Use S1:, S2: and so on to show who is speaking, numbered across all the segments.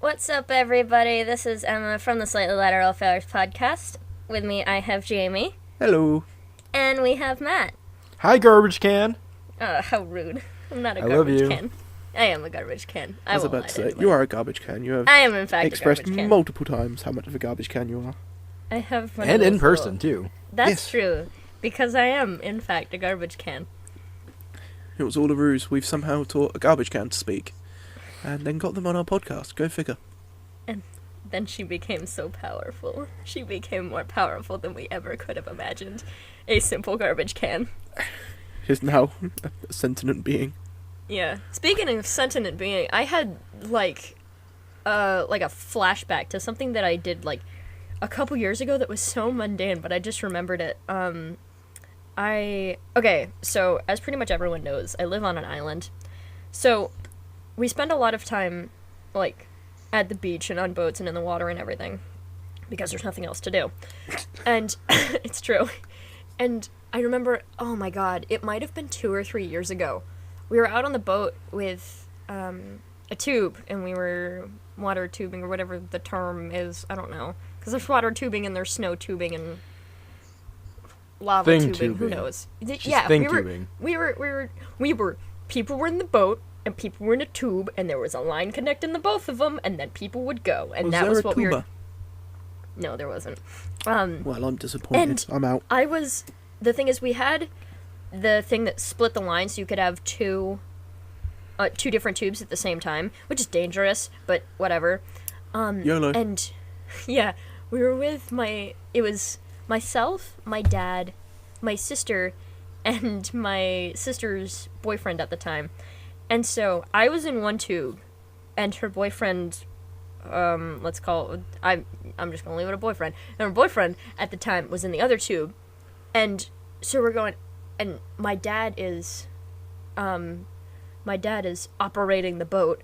S1: What's up, everybody? This is Emma from the Slightly Lateral Failures podcast. With me, I have Jamie.
S2: Hello.
S1: And we have Matt.
S3: Hi, garbage can.
S1: Oh, how rude. I'm not a
S3: I love
S1: garbage
S3: you.
S1: can. I am a garbage can.
S2: I was
S1: won't
S2: about
S1: lie
S2: to say,
S1: anybody.
S2: you are a garbage can. You have
S1: I am, in fact,
S2: expressed
S1: a garbage can.
S2: multiple times how much of a garbage can you are.
S1: I have one
S3: And
S1: of
S3: in
S1: those
S3: person,
S1: little-
S3: too.
S1: That's
S2: Yes.
S1: true. Because I am, in fact, a garbage can.
S2: It was all a ruse. We've somehow taught a garbage can to speak. And then got them on our podcast. Go figure.
S1: And then she became so powerful. She became more powerful than we ever could have imagined. A simple garbage can.
S2: Is now a sentient being.
S1: Yeah. Speaking of sentient being, I had like a flashback to something that I did like a couple years ago that was so mundane, but I just remembered it. So as pretty much everyone knows, I live on an island. So we spend a lot of time like at the beach and on boats and in the water and everything because there's nothing else to do. And it's true. And I remember, oh my god, it might have been 2 or 3 years ago. We were out on the boat with a tube, and we were water tubing, or whatever the term is, I don't know. Because there's water tubing, and there's snow tubing, and lava
S3: Thing
S1: tubing, who
S3: tubing.
S1: knows.
S3: Just thing tubing.
S1: We were, people were in the boat, and people were in a tube, and there was a line connecting the both of them, and then people would go, and
S2: Was
S1: that
S2: there
S1: was
S2: a
S1: what we were...
S2: tuba?
S1: No, there wasn't.
S2: Well, I'm disappointed.
S1: And
S2: I'm out.
S1: The thing is, we had the thing that split the line, so you could have two different tubes at the same time, which is dangerous, but whatever.
S2: YOLO.
S1: And, yeah, we were with it was myself, my dad, my sister, and my sister's boyfriend at the time. And so, I was in one tube, and her boyfriend, let's call it, I'm just gonna leave it a boyfriend, and her boyfriend at the time was in the other tube. And so we're going, and my dad is operating the boat,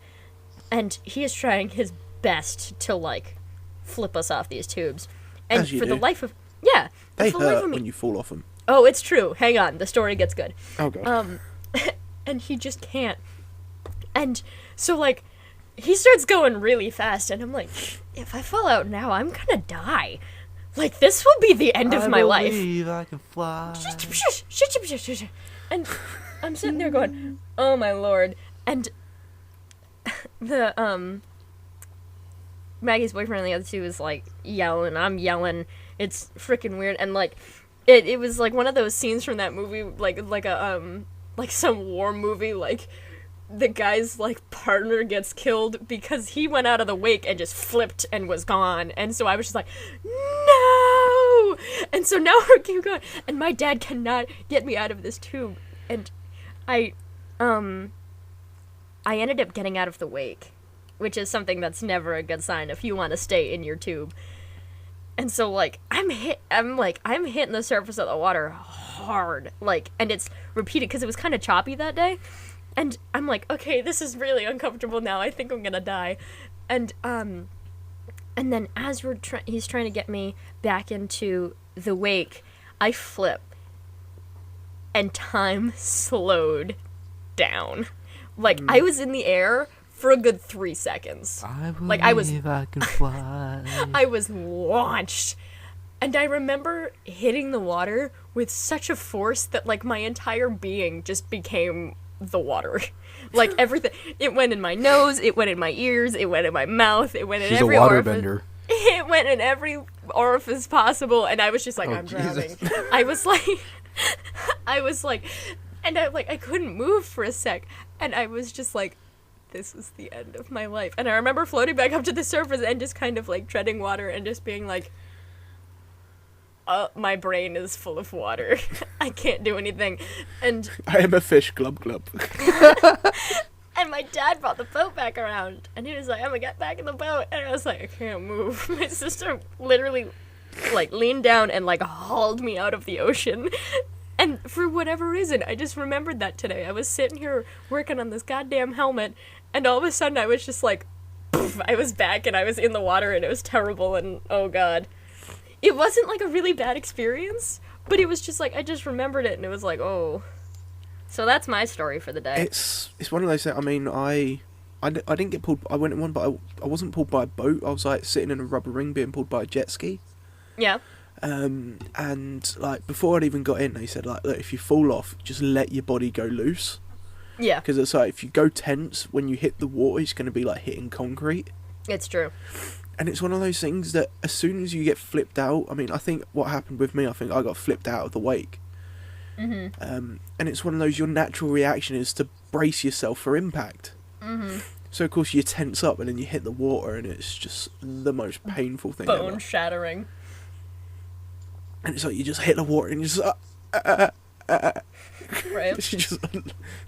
S1: and he is trying his best to, like, flip us off these tubes. And
S2: As you
S1: for the
S2: do.
S1: life of, yeah.
S2: They
S1: for the life
S2: hurt
S1: of me,
S2: when you fall off them.
S1: oh, it's true. Hang on, the story gets good.
S2: Oh, God.
S1: And he just can't. And so, like, he starts going really fast, and I'm like, if I fall out now, I'm gonna die. Like, this will be the end of my life.
S3: I can fly.
S1: And I'm sitting there going, oh my lord. And the Maggie's boyfriend and the other two is like yelling, I'm yelling. It's freaking weird. And like it was like one of those scenes from that movie, like some war movie, like the guy's like partner gets killed because he went out of the wake and just flipped and was gone. And so I was just like, no! And so now we're keep going, and my dad cannot get me out of this tube. And I ended up getting out of the wake, which is something that's never a good sign if you want to stay in your tube. And so like I'm hitting the surface of the water hard, like, and it's repeated because it was kind of choppy that day. And I'm like, okay, this is really uncomfortable now. I think I'm gonna die. And then as he's trying to get me back into the wake, I flip, and time slowed down. Like I was in the air for a good 3 seconds.
S3: I can fly.
S1: I was launched. And I remember hitting the water with such a force that like my entire being just became the water. Like everything, it went in my nose, it went in my ears, it went in my mouth, it went in
S3: She's
S1: every
S3: a
S1: orifice.
S3: waterbender.
S1: It went in every orifice possible, and I was just like,
S2: Oh,
S1: I'm drowning.
S2: Jesus.
S1: I was like, and I couldn't move for a sec, and I was just like, this is the end of my life. And I remember floating back up to the surface and just kind of like treading water and just being like, my brain is full of water. I can't do anything. And
S2: I am a fish, glub glub.
S1: and my dad brought the boat back around, and he was like, I'm gonna get back in the boat. And I was like, I can't move. My sister literally like leaned down and like hauled me out of the ocean. And for whatever reason, I just remembered that today. I was sitting here working on this goddamn helmet, and all of a sudden I was just like, poof, I was back and I was in the water, and it was terrible, and oh god. It wasn't like a really bad experience, but it was just like, I just remembered it, and it was like, oh. So that's my story for the day.
S2: It's one of those that, I mean, I I didn't get pulled. I went in one, but I wasn't pulled by a boat. I was like sitting in a rubber ring, being pulled by a jet ski.
S1: Yeah.
S2: And like before I'd even got in, they said like, look, if you fall off, just let your body go loose.
S1: Yeah.
S2: Because it's like if you go tense, when you hit the water, it's going to be like hitting concrete.
S1: It's true.
S2: And it's one of those things that as soon as you get flipped out, I mean, I think what happened with me, I think I got flipped out of the wake.
S1: Mm-hmm.
S2: And it's one of those, your natural reaction is to brace yourself for impact.
S1: Mm-hmm.
S2: So of course you tense up and then you hit the water and it's just the most painful thing ever.
S1: Bone shattering.
S2: And it's like you just hit the water and you just
S1: Right.
S2: you just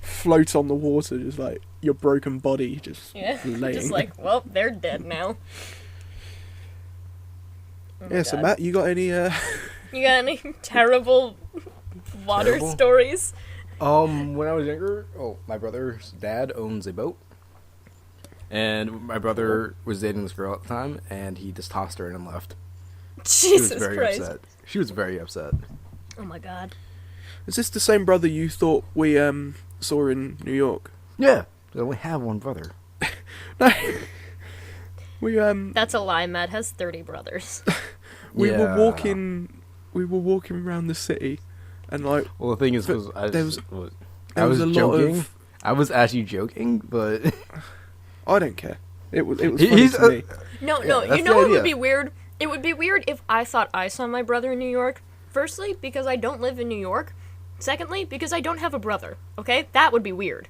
S2: float on the water, just like your broken body just laying.
S1: Just like, well, they're dead now. Oh
S2: yeah, so
S1: God.
S2: Matt, you got any
S1: You got any terrible water stories?
S3: When I was younger, my brother's dad owns a boat. And my brother was dating this girl at the time, and he just tossed her in and left.
S1: Jesus
S3: She was very
S1: Christ.
S3: upset. She was very upset.
S1: Oh my God.
S2: Is this the same brother you thought we saw in New York?
S3: Yeah. I only have one brother.
S2: No. We
S1: That's a lie. Matt has 30 brothers.
S2: we were walking around the city and like
S3: Well, the thing is,
S2: But
S3: I
S2: there
S3: was
S2: was a lot
S3: joking.
S2: of-
S3: I was actually joking, but
S2: I don't care. It was funny to me.
S1: No,
S3: that's
S1: you know
S3: the
S1: what
S3: idea.
S1: would be weird? It would be weird if I thought I saw my brother in New York. Firstly, because I don't live in New York. Secondly, because I don't have a brother. Okay? That would be weird.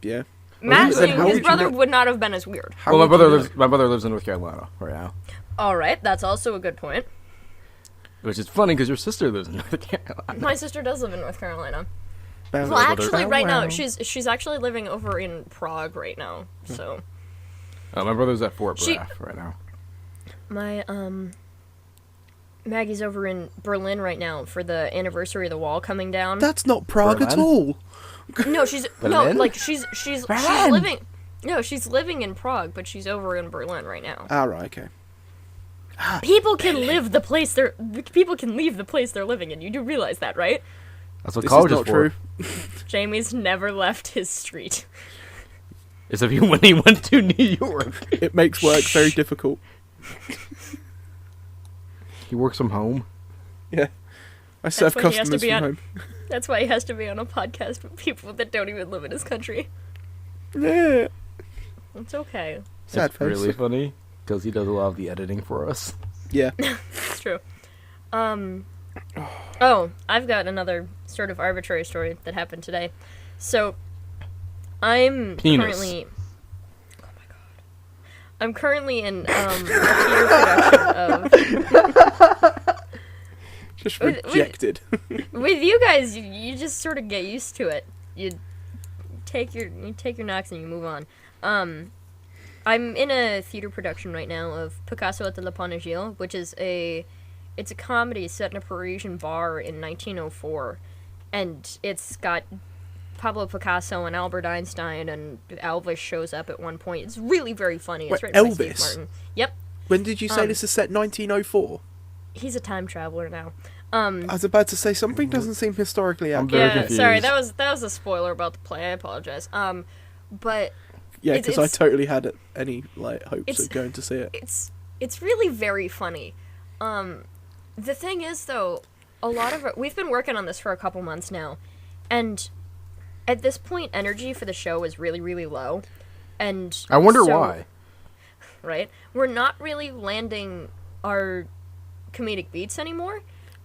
S2: Yeah.
S1: Matt
S3: then
S1: seeing
S3: how
S1: his
S3: would you
S1: brother
S2: know-
S1: would not have been as weird.
S2: How
S3: well,
S2: would you know?
S3: my brother lives in North Carolina right now,
S1: Alright, that's also a good point.
S3: which is funny because your sister lives in North Carolina.
S1: My sister does live in North Carolina.
S2: Bow-
S1: Well,
S3: brother-
S1: actually, right now,
S2: Wow.
S1: she's actually living over in Prague right now. So,
S3: My brother's at Fort
S1: She-
S3: Braff right now.
S1: my, Maggie's over in Berlin right now for the anniversary of the wall coming down.
S2: That's not Prague at
S3: Berlin?
S2: all.
S1: No, she's
S3: Berlin?
S1: she's
S3: Berlin?
S1: living. No, she's living in Prague, but she's over in Berlin right now.
S2: Ah, right, okay.
S1: People can live the place they're. People can leave the place they're living in. You do realize that, right?
S3: That's what
S2: This is
S3: college
S2: not
S3: for.
S2: true.
S1: Jamie's never left his street.
S3: Except when he went to New York.
S2: It makes work very difficult.
S3: He works from home.
S2: Yeah. I serve
S1: why he has to
S2: customers
S1: be
S2: from
S1: on-
S2: home.
S1: That's why he has to be on a podcast with people that don't even live in his country.
S2: Yeah.
S1: It's okay.
S2: Sad
S3: It's
S2: face.
S3: really funny because he does a lot of the editing for us.
S2: Yeah.
S1: It's true. Oh, I've got another sort of arbitrary story that happened today. So, I'm
S3: Penis.
S1: currently. Oh my god. I'm currently in a theater production
S2: Just
S1: Wait, wait.
S2: rejected.
S1: with you guys. You just sort of get used to it. You take your knocks and you move on. I'm in a theater production right now of Picasso at the La Panagile, which is it's a comedy set in a Parisian bar in 1904, and it's got Pablo Picasso and Albert Einstein, and Elvis shows up at one point. It's really very funny. It's
S2: Wait,
S1: written by Steve
S2: Elvis?
S1: Martin. Yep,
S2: When did you say this is set 1904?
S1: he's a time traveler now.
S2: I was about to say something doesn't seem historically
S3: I'm
S2: accurate.
S3: very
S1: Yeah, sorry,
S3: confused.
S1: that was a spoiler about the play. I apologize. But
S2: Yeah,
S1: It's-
S2: because I
S1: it's-
S2: totally had any like hopes
S1: It's-
S2: of going to see it.
S1: it's really very funny. The thing is, though, a lot of it, we've been working on this for a couple months now, and at this point, energy for the show is really, really low. And
S3: I wonder
S1: so-
S3: why.
S1: Right? We're not really landing our comedic beats anymore.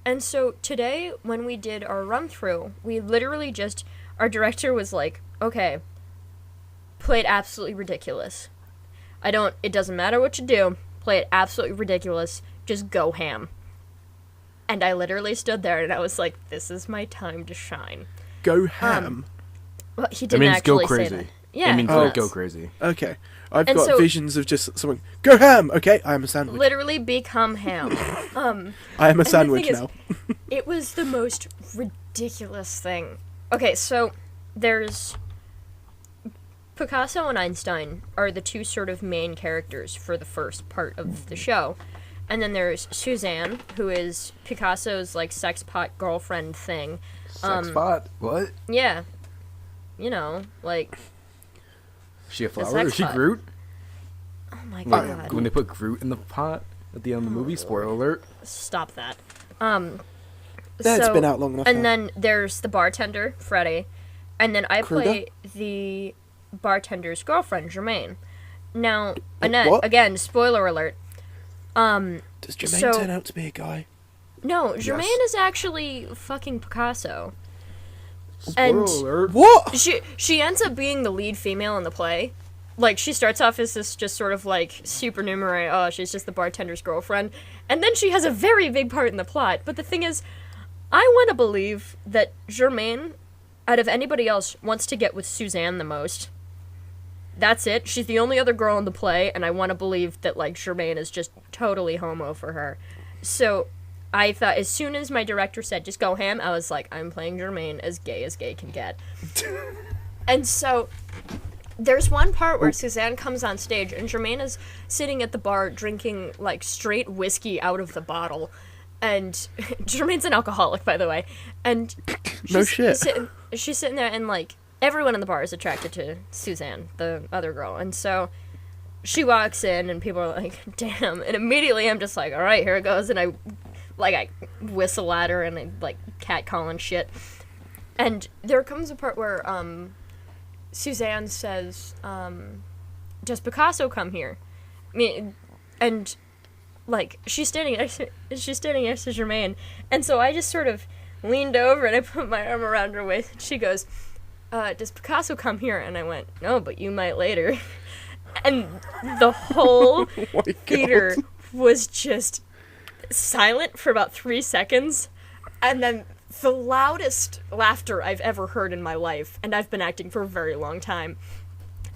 S1: And so today, when we did our run through, we literally just, our director was like, okay, play it absolutely ridiculous. It doesn't matter what you do, play it absolutely ridiculous, just go ham. And I literally stood there and I was like, this is my time to shine.
S2: Go ham.
S1: Well, he
S3: It
S1: didn't
S3: means go
S1: actually say
S3: crazy.
S1: that. Yeah,
S3: It means
S2: Oh.
S3: like go crazy.
S2: Okay. I've
S1: And
S2: got
S1: so-
S2: visions of just someone, go ham! Okay, I am a sandwich.
S1: literally become ham.
S2: I am a
S1: the
S2: sandwich
S1: thing is-
S2: now.
S1: It was the most ridiculous thing. Okay, so there's Picasso and Einstein are the two sort of main characters for the first part of the show. And then there's Suzanne, who is Picasso's like sex pot girlfriend thing.
S3: Sex spot? What?
S1: Yeah. You know, like
S3: she a
S1: The
S3: flower?
S1: sex
S3: Is she
S1: pot.
S3: Groot?
S1: Oh my
S3: Like,
S1: god.
S3: when they put Groot in the pot at the end of the movie, spoiler alert.
S1: Stop that.
S2: That's been out long enough
S1: And
S2: now.
S1: then there's the bartender, Freddie. And then I
S2: Kruger?
S1: play the bartender's girlfriend, Jermaine. Now, Annette,
S2: what?
S1: again, spoiler alert.
S2: Does Jermaine
S1: so-
S2: turn out to be a guy?
S1: No, Jermaine
S3: Yes.
S1: is actually fucking Picasso.
S3: Spoiler
S1: And
S3: alert.
S2: What?
S1: she ends up being the lead female in the play. Like, she starts off as this just sort of, like, supernumerary, oh, she's just the bartender's girlfriend. And then she has a very big part in the plot. But the thing is, I want to believe that Jermaine, out of anybody else, wants to get with Suzanne the most. That's it. She's the only other girl in the play, and I want to believe that, like, Jermaine is just totally homo for her. So, I thought, as soon as my director said, just go ham, I was like, I'm playing Jermaine as gay can get. And so, there's one part where Suzanne comes on stage, and Jermaine is sitting at the bar drinking, like, straight whiskey out of the bottle. And Jermaine's an alcoholic, by the way. And
S2: No shit.
S1: she's sitting there, and, like, everyone in the bar is attracted to Suzanne, the other girl. And so she walks in, and people are like, damn. And immediately I'm just like, all right, here it goes. And I whistle at her, and I, like, catcalling shit. And there comes a part where, Suzanne says, does Picasso come here? I mean, and, like, she's standing next to Jermaine, and so I just sort of leaned over and I put my arm around her waist, and she goes, does Picasso come here? And I went, no, but you might later. And the whole
S2: Oh my
S1: theater
S2: God.
S1: was just silent for about 3 seconds, and then the loudest laughter I've ever heard in my life, and I've been acting for a very long time.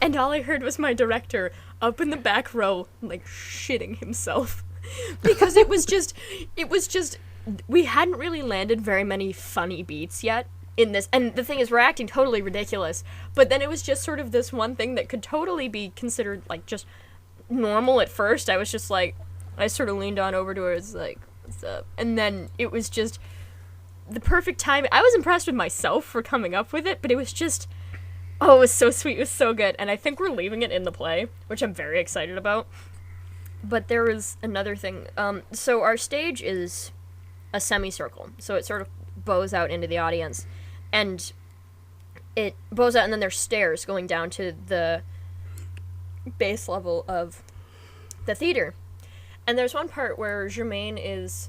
S1: And all I heard was my director up in the back row, like, shitting himself. Because it was just, we hadn't really landed very many funny beats yet in this. And the thing is, we're acting totally ridiculous. But then it was just sort of this one thing that could totally be considered, like, just normal at first. I was just like, I sort of leaned on over to her, it's like, what's up? And then it was just the perfect time. I was impressed with myself for coming up with it, but it was just, oh, it was so sweet, it was so good. And I think we're leaving it in the play, which I'm very excited about. But there was another thing. So our stage is a semicircle, so it sort of bows out into the audience, and it bows out, and then there's stairs going down to the base level of the theater. And there's one part where Jermaine is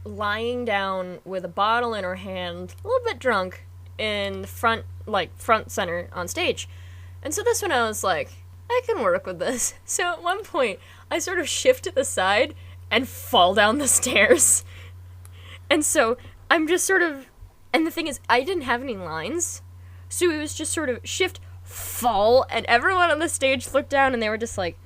S1: lying down with a bottle in her hand, a little bit drunk, in the front center on stage. And so this one I was like, I can work with this. So at one point, I sort of shift to the side and fall down the stairs. And so I'm just sort of, and the thing is, I didn't have any lines, so it was just sort of shift, fall, and everyone on the stage looked down and they were just like,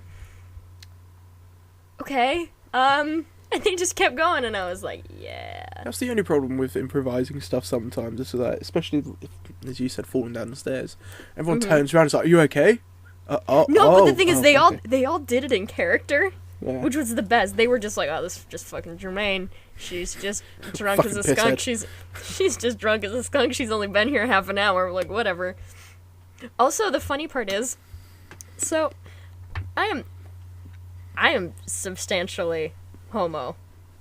S1: okay, and they just kept going, and I was like, yeah.
S2: That's the only problem with improvising stuff sometimes, is that, especially if, as you said, falling down the stairs. Everyone turns around and is like, are you okay?
S1: No, but the thing is, they
S2: okay.
S1: all did it in character,
S2: Yeah.
S1: which was the best. They were just like, oh, this is just fucking Jermaine. She's just drunk as a
S2: Fucking
S1: skunk.
S2: pisshead.
S1: She's just drunk as a skunk. She's only been here half an hour. Like, whatever. Also, the funny part is, so I am substantially homo.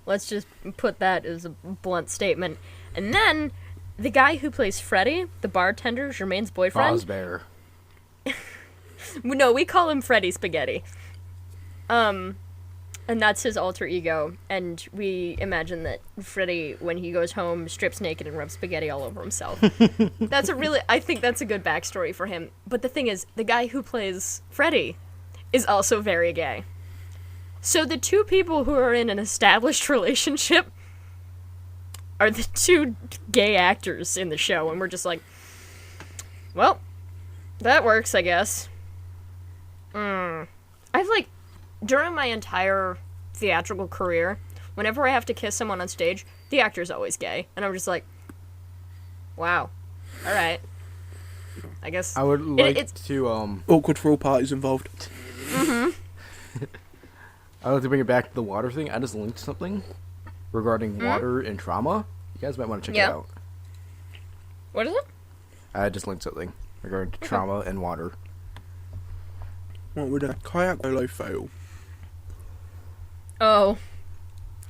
S1: Let's just put that as a blunt statement. And then the guy who plays Freddie, the bartender, Jermaine's boyfriend.
S3: Fozbear.
S1: No, we call him Freddy Spaghetti. And that's his alter ego. And we imagine that Freddy, when he goes home, strips naked and rubs spaghetti all over himself. I think that's a good backstory for him. But the thing is, the guy who plays Freddy is also very gay. So the two people who are in an established relationship are the two gay actors in the show. And we're just like, well, that works, I guess. I've, like, during my entire theatrical career, whenever I have to kiss someone on stage, the actor's always gay. And I'm just like, wow. Alright. I guess.
S3: I would like
S1: it's
S3: to,
S2: Awkward for all parties involved.
S1: Mm-hmm.
S3: I would like to bring it back to the water thing. I just linked something regarding
S1: Hmm?
S3: water and trauma. You guys might want to check
S1: Yeah.
S3: it out.
S1: What is it?
S3: I just linked something regarding trauma and water.
S2: What would a kayak solo fail?
S1: Oh,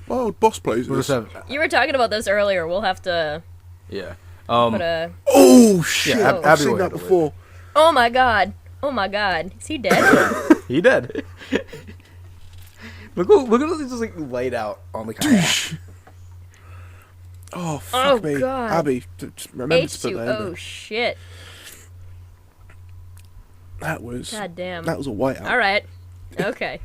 S2: Oh, boss plays
S3: We'll
S2: this.
S3: just have,
S1: you were talking about this earlier. We'll have to
S3: yeah.
S1: put a...
S2: Oh shit!
S3: Yeah,
S2: I've
S3: Abby
S2: seen
S3: will
S2: that
S3: handle it.
S2: before.
S1: Oh my god. Oh my god. Is he dead?
S3: He did. Look at this just like laid out on the kayak.
S2: Oh fuck me,
S1: God.
S2: Abby! Just remember to put that in
S1: H2O
S2: there.
S1: shit.
S2: That was
S1: God damn.
S2: that was a whiteout.
S1: Alright. Okay.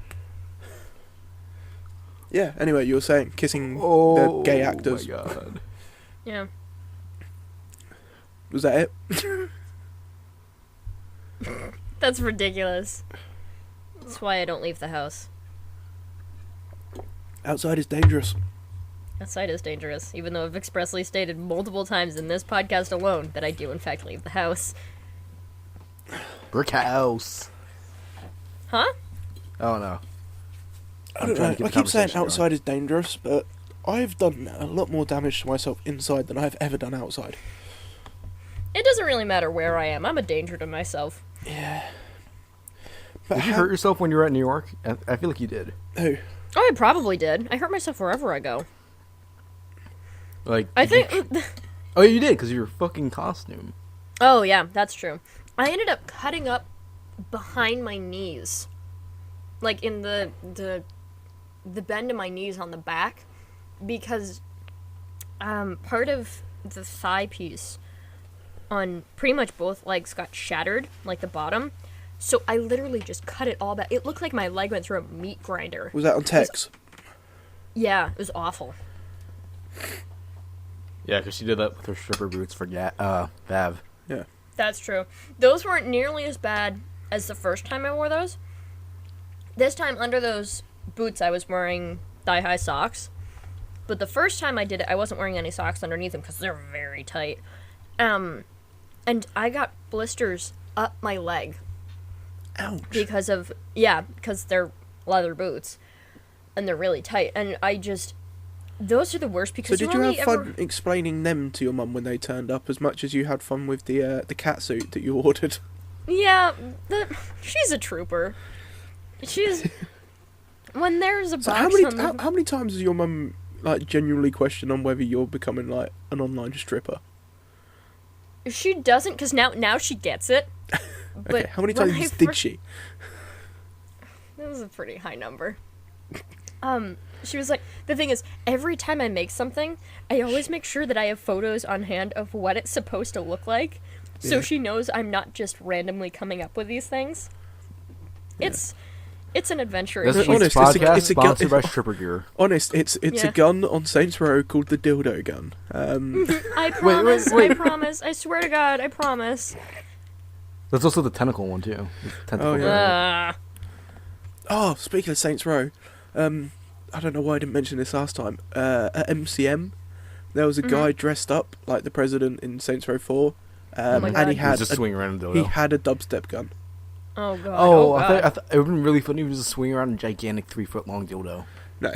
S2: Yeah. Anyway, you were saying kissing
S3: Oh,
S2: the gay actors.
S3: my god.
S1: Yeah.
S2: Was that it?
S1: That's ridiculous. That's why I don't leave the house.
S2: Outside is dangerous.
S1: Outside is dangerous, even though I've expressly stated multiple times in this podcast alone that I do in fact leave the house.
S3: Brick house.
S1: Huh?
S3: Oh no.
S2: I don't
S3: trying to
S2: know.
S3: keep
S2: I
S3: the
S2: keep saying
S3: conversation going.
S2: outside is dangerous, but I've done a lot more damage to myself inside than I've ever done outside.
S1: It doesn't really matter where I am. I'm a danger to myself.
S2: Yeah. But
S3: Did you hurt yourself when you were at New York? I feel like you did.
S2: Who?
S1: Oh, I probably did. I hurt myself wherever I go.
S3: Like
S1: I think...
S3: Oh, you did because of your fucking costume.
S1: Oh, yeah, that's true. I ended up cutting up behind my knees. Like, in the bend of my knees on the back. Because part of the thigh piece on pretty much both legs got shattered, like the bottom. So I literally just cut it all back. It looked like my leg went through a meat grinder.
S2: Was that on Tex?
S1: Yeah, it was awful.
S3: Yeah, because she did that with her stripper boots for Vav.
S2: Yeah.
S1: That's true. Those weren't nearly as bad as the first time I wore those. This time, under those boots, I was wearing thigh-high socks. But the first time I did it, I wasn't wearing any socks underneath them because they're very tight. And I got blisters up my leg
S2: Ouch.
S1: because they're leather boots. And they're really tight. And those are the worst
S2: So
S1: because
S2: did you have fun explaining them to your mum when they turned up as much as you had fun with the cat suit that you ordered?
S1: Yeah, she's a trooper. She's... When there's a box
S2: So
S1: on
S2: how many times has your mum like genuinely questioned on whether you're becoming like an online stripper?
S1: She doesn't, because now she gets it. But
S2: Okay, how many
S1: when
S2: times
S1: I
S2: did
S1: fir-
S2: she?
S1: That was a pretty high number. She was like, the thing is, every time I make something, I always make sure that I have photos on hand of what it's supposed to look like, so
S2: Yeah.
S1: she knows I'm not just randomly coming up with these things.
S2: Yeah.
S1: It's an adventure.
S3: This
S2: Honest,
S3: week's
S2: it's a-
S3: podcast
S2: it's a gu-
S3: sponsored by Stripper Gear.
S2: Honest, it's
S1: Yeah.
S2: a gun on Saints Row called the dildo gun.
S1: I promise,
S3: wait.
S1: I promise, I swear to God, I promise.
S3: There's also the tentacle one too. Tentacle
S2: Oh, yeah.
S1: Uh,
S2: Oh, speaking of Saints Row, I don't know why I didn't mention this last time. At MCM, there was a guy dressed up like the president in Saints Row 4,
S1: my
S2: and
S1: God.
S2: he
S3: He was
S2: had
S3: just swinging around a dildo.
S2: he had a dubstep gun.
S1: oh God.
S3: Oh,
S1: Oh,
S3: I
S1: God.
S3: thought it would have been really funny if he was just swinging around a gigantic 3-foot-long dildo.
S2: No,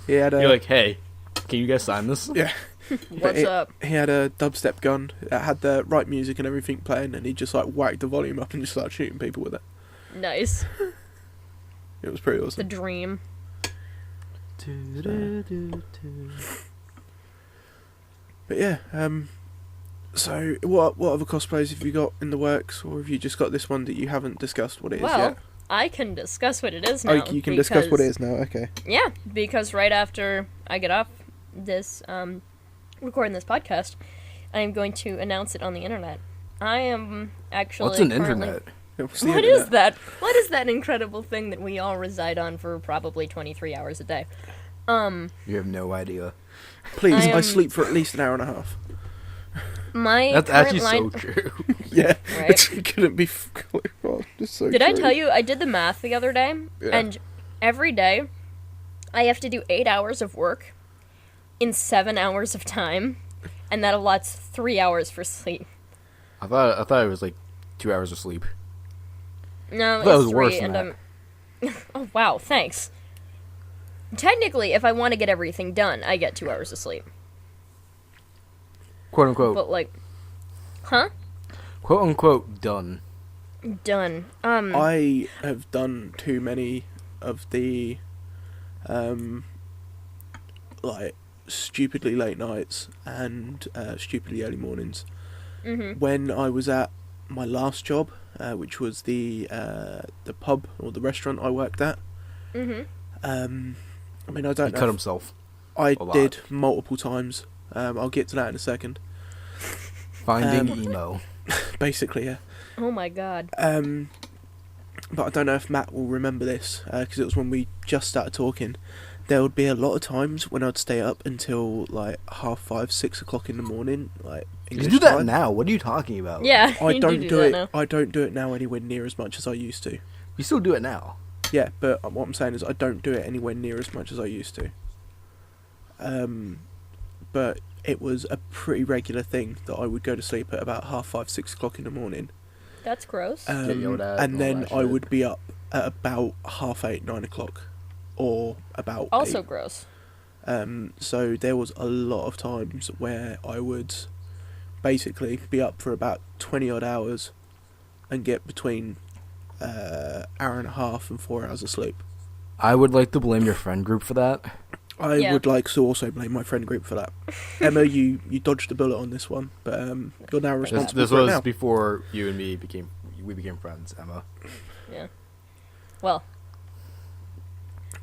S2: he had a
S3: You're like, hey, can you guys sign this?
S2: yeah.
S1: What's
S2: it-
S1: up?
S2: He had a dubstep gun that had the right music and everything playing, and he just like whacked the volume up and just started shooting people with it.
S1: Nice.
S2: It was pretty
S1: The
S2: awesome.
S1: dream.
S2: But yeah, so what other cosplays have you got in the works, or have you just got this one that you haven't discussed what it is
S1: Well,
S2: yet?
S1: I can discuss what it is now.
S2: Oh, you can discuss what it
S1: because-
S2: is now. Okay.
S1: Yeah, because right after I get off this, recording this podcast, I am going to announce it on the internet. I am actually
S3: What's an
S1: currently...
S3: internet?
S2: What's the
S1: What
S2: internet?
S1: is that? What is that incredible thing that we all reside on for probably 23 hours a day?
S3: You have no idea.
S2: Please,
S1: I
S2: I
S1: am-
S2: sleep for at least an hour and a half.
S1: My
S3: That's
S1: current
S3: actually
S1: line...
S3: so true.
S2: Yeah,
S1: Right.
S2: it couldn't be. Oh, it's so
S1: Did I
S2: true.
S1: tell you I did the math the other day?
S2: Yeah.
S1: And every day I have to do 8 hours of work in 7 hours of time, and that allots 3 hours for sleep.
S3: I thought it was like 2 hours of sleep.
S1: No,
S3: That
S1: it's
S3: was worse
S1: 3,
S3: than
S1: and I'm... Oh, wow, thanks. Technically, if I want to get everything done, I get 2 hours of sleep.
S3: Quote unquote.
S1: But, like... Huh?
S3: Quote unquote done.
S1: Done.
S2: I have done too many of the, like, stupidly late nights and stupidly early mornings.
S1: Mm-hmm.
S2: When I was at my last job, which was the pub or the restaurant I worked at.
S1: Mm-hmm.
S2: I mean, I don't
S3: He
S2: know.
S3: cut himself.
S2: I
S3: a lot.
S2: did multiple times. I'll get to that in a second.
S3: Finding emo.
S2: Basically, yeah.
S1: Oh my god.
S2: But I don't know if Matt will remember this, because it was when we just started talking. There would be a lot of times when I'd stay up until like 5:30, 6 o'clock in the morning, like
S3: You
S2: English
S3: do that
S2: time.
S3: now. What are you talking about?
S1: Yeah,
S2: I
S1: you
S2: don't
S1: do
S2: do
S1: that
S2: it.
S1: now.
S2: I don't do it now anywhere near as much as I used to.
S3: You still do it now.
S2: Yeah, but what I'm saying is I don't do it anywhere near as much as I used to. But it was a pretty regular thing that I would go to sleep at about 5:30, 6 o'clock in the morning.
S1: That's gross.
S3: Get yelled at
S2: And
S3: and all
S2: then
S3: that
S2: I
S3: shit.
S2: would be up at about 8:30, 9 o'clock, or about
S1: Also
S2: 8.
S1: gross.
S2: So there was a lot of times where I would basically be up for about 20 odd hours and get between hour and a half and 4 hours of sleep.
S3: I would like to blame your friend group for that.
S2: I
S1: Yeah.
S2: would like to also blame my friend group for that. Emma, you dodged a bullet on this one, but you're now responsible
S3: This
S2: for it
S3: was
S2: now.
S3: before you and me became friends, Emma.
S1: Yeah. Well,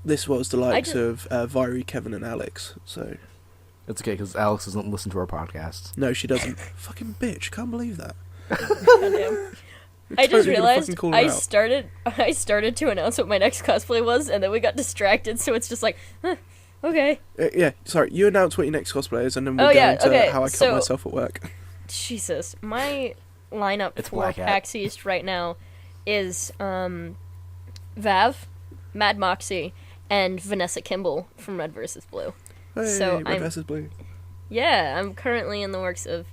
S2: This was the likes
S1: just-
S2: of Viry, Kevin, and Alex. So
S3: It's okay because Alex doesn't listen to our podcast.
S2: no, she doesn't. Fucking bitch! Can't believe that.
S1: goddamn. I just
S2: Totally gonna
S1: realized
S2: fucking call her
S1: I
S2: out.
S1: started to announce what my next cosplay was, and then we got distracted. So it's just like, okay.
S2: Yeah, sorry. You announce what your next cosplay is, and then we'll
S1: Oh,
S2: go
S1: yeah,
S2: into
S1: okay,
S2: how I cut
S1: so-
S2: myself at work.
S1: Jesus, my lineup
S3: It's
S1: for
S3: Black Hat.
S1: PAX East right now is Vav, Mad Moxie, and Vanessa Kimball from Red vs. Blue.
S2: Hey,
S1: So
S2: red
S1: I'm-
S2: vs. blue.
S1: Yeah, I'm currently in the works of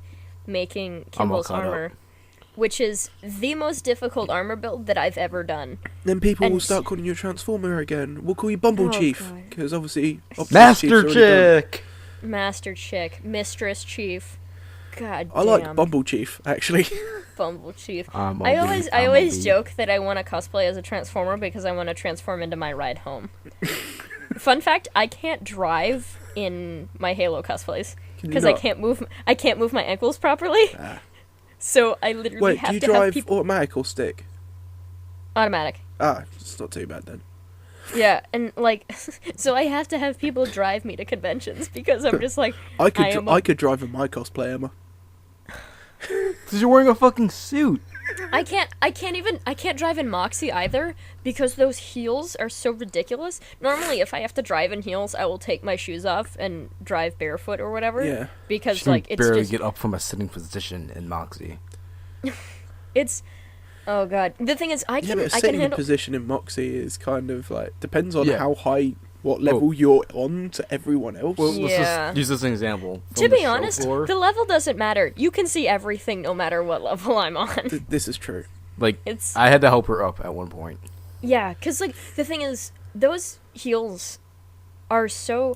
S1: making
S3: I'm all
S1: Kimball's
S3: caught up.
S1: armor, which is the most difficult armor build that I've ever done.
S2: Then people will
S1: And-
S2: start calling you a Transformer again. We'll call you Bumble
S1: Oh,
S2: Chief,
S1: God.
S2: because obviously Optimus
S3: Master
S2: Chief's already done.
S3: Chick!
S1: Master Chick, Mistress Chief. God
S2: I
S1: damn.
S2: like Bumble Chief actually.
S1: Bumble Chief.
S3: I'm
S1: I
S3: a
S1: always
S3: bee,
S1: I
S3: I'm a
S1: always
S3: bee.
S1: joke that I want to cosplay as a Transformer because I want to transform into my ride home. Fun fact, I can't drive in my Halo cosplays
S2: Can you
S1: because I
S2: not?
S1: can't move my ankles properly.
S2: Ah.
S1: So I literally
S2: Wait,
S1: have
S2: do you
S1: to have
S2: drive
S1: people
S2: automatic or stick?
S1: automatic.
S2: Ah, it's not too bad then.
S1: Yeah, and like so I have to have people drive me to conventions because I'm just like
S2: I could
S1: am
S2: I could drive in my cosplay, Emma.
S3: Because you're wearing a fucking suit.
S1: I can't drive in Moxie either because those heels are so ridiculous. Normally if I have to drive in heels, I will take my shoes off and drive barefoot or whatever.
S2: Yeah.
S1: Because
S3: She can
S1: like it's
S3: barely
S1: just
S3: get up from a sitting position in Moxie.
S1: it's oh god. The thing is I
S2: Yeah,
S1: can
S2: but a
S1: I can
S2: sitting
S1: handle
S2: position in Moxie is kind of like depends on
S3: Yeah.
S2: how high, what level you're on to everyone else.
S3: Well, let's
S1: Yeah.
S3: just use this as an example.
S1: to
S3: From the
S1: be
S3: show
S1: honest,
S3: floor,
S1: the level doesn't matter. You can see everything no matter what level I'm on.
S2: This is true.
S3: like,
S1: It's
S3: I had to help her up at one point.
S1: yeah, cuz like the thing is those heels are so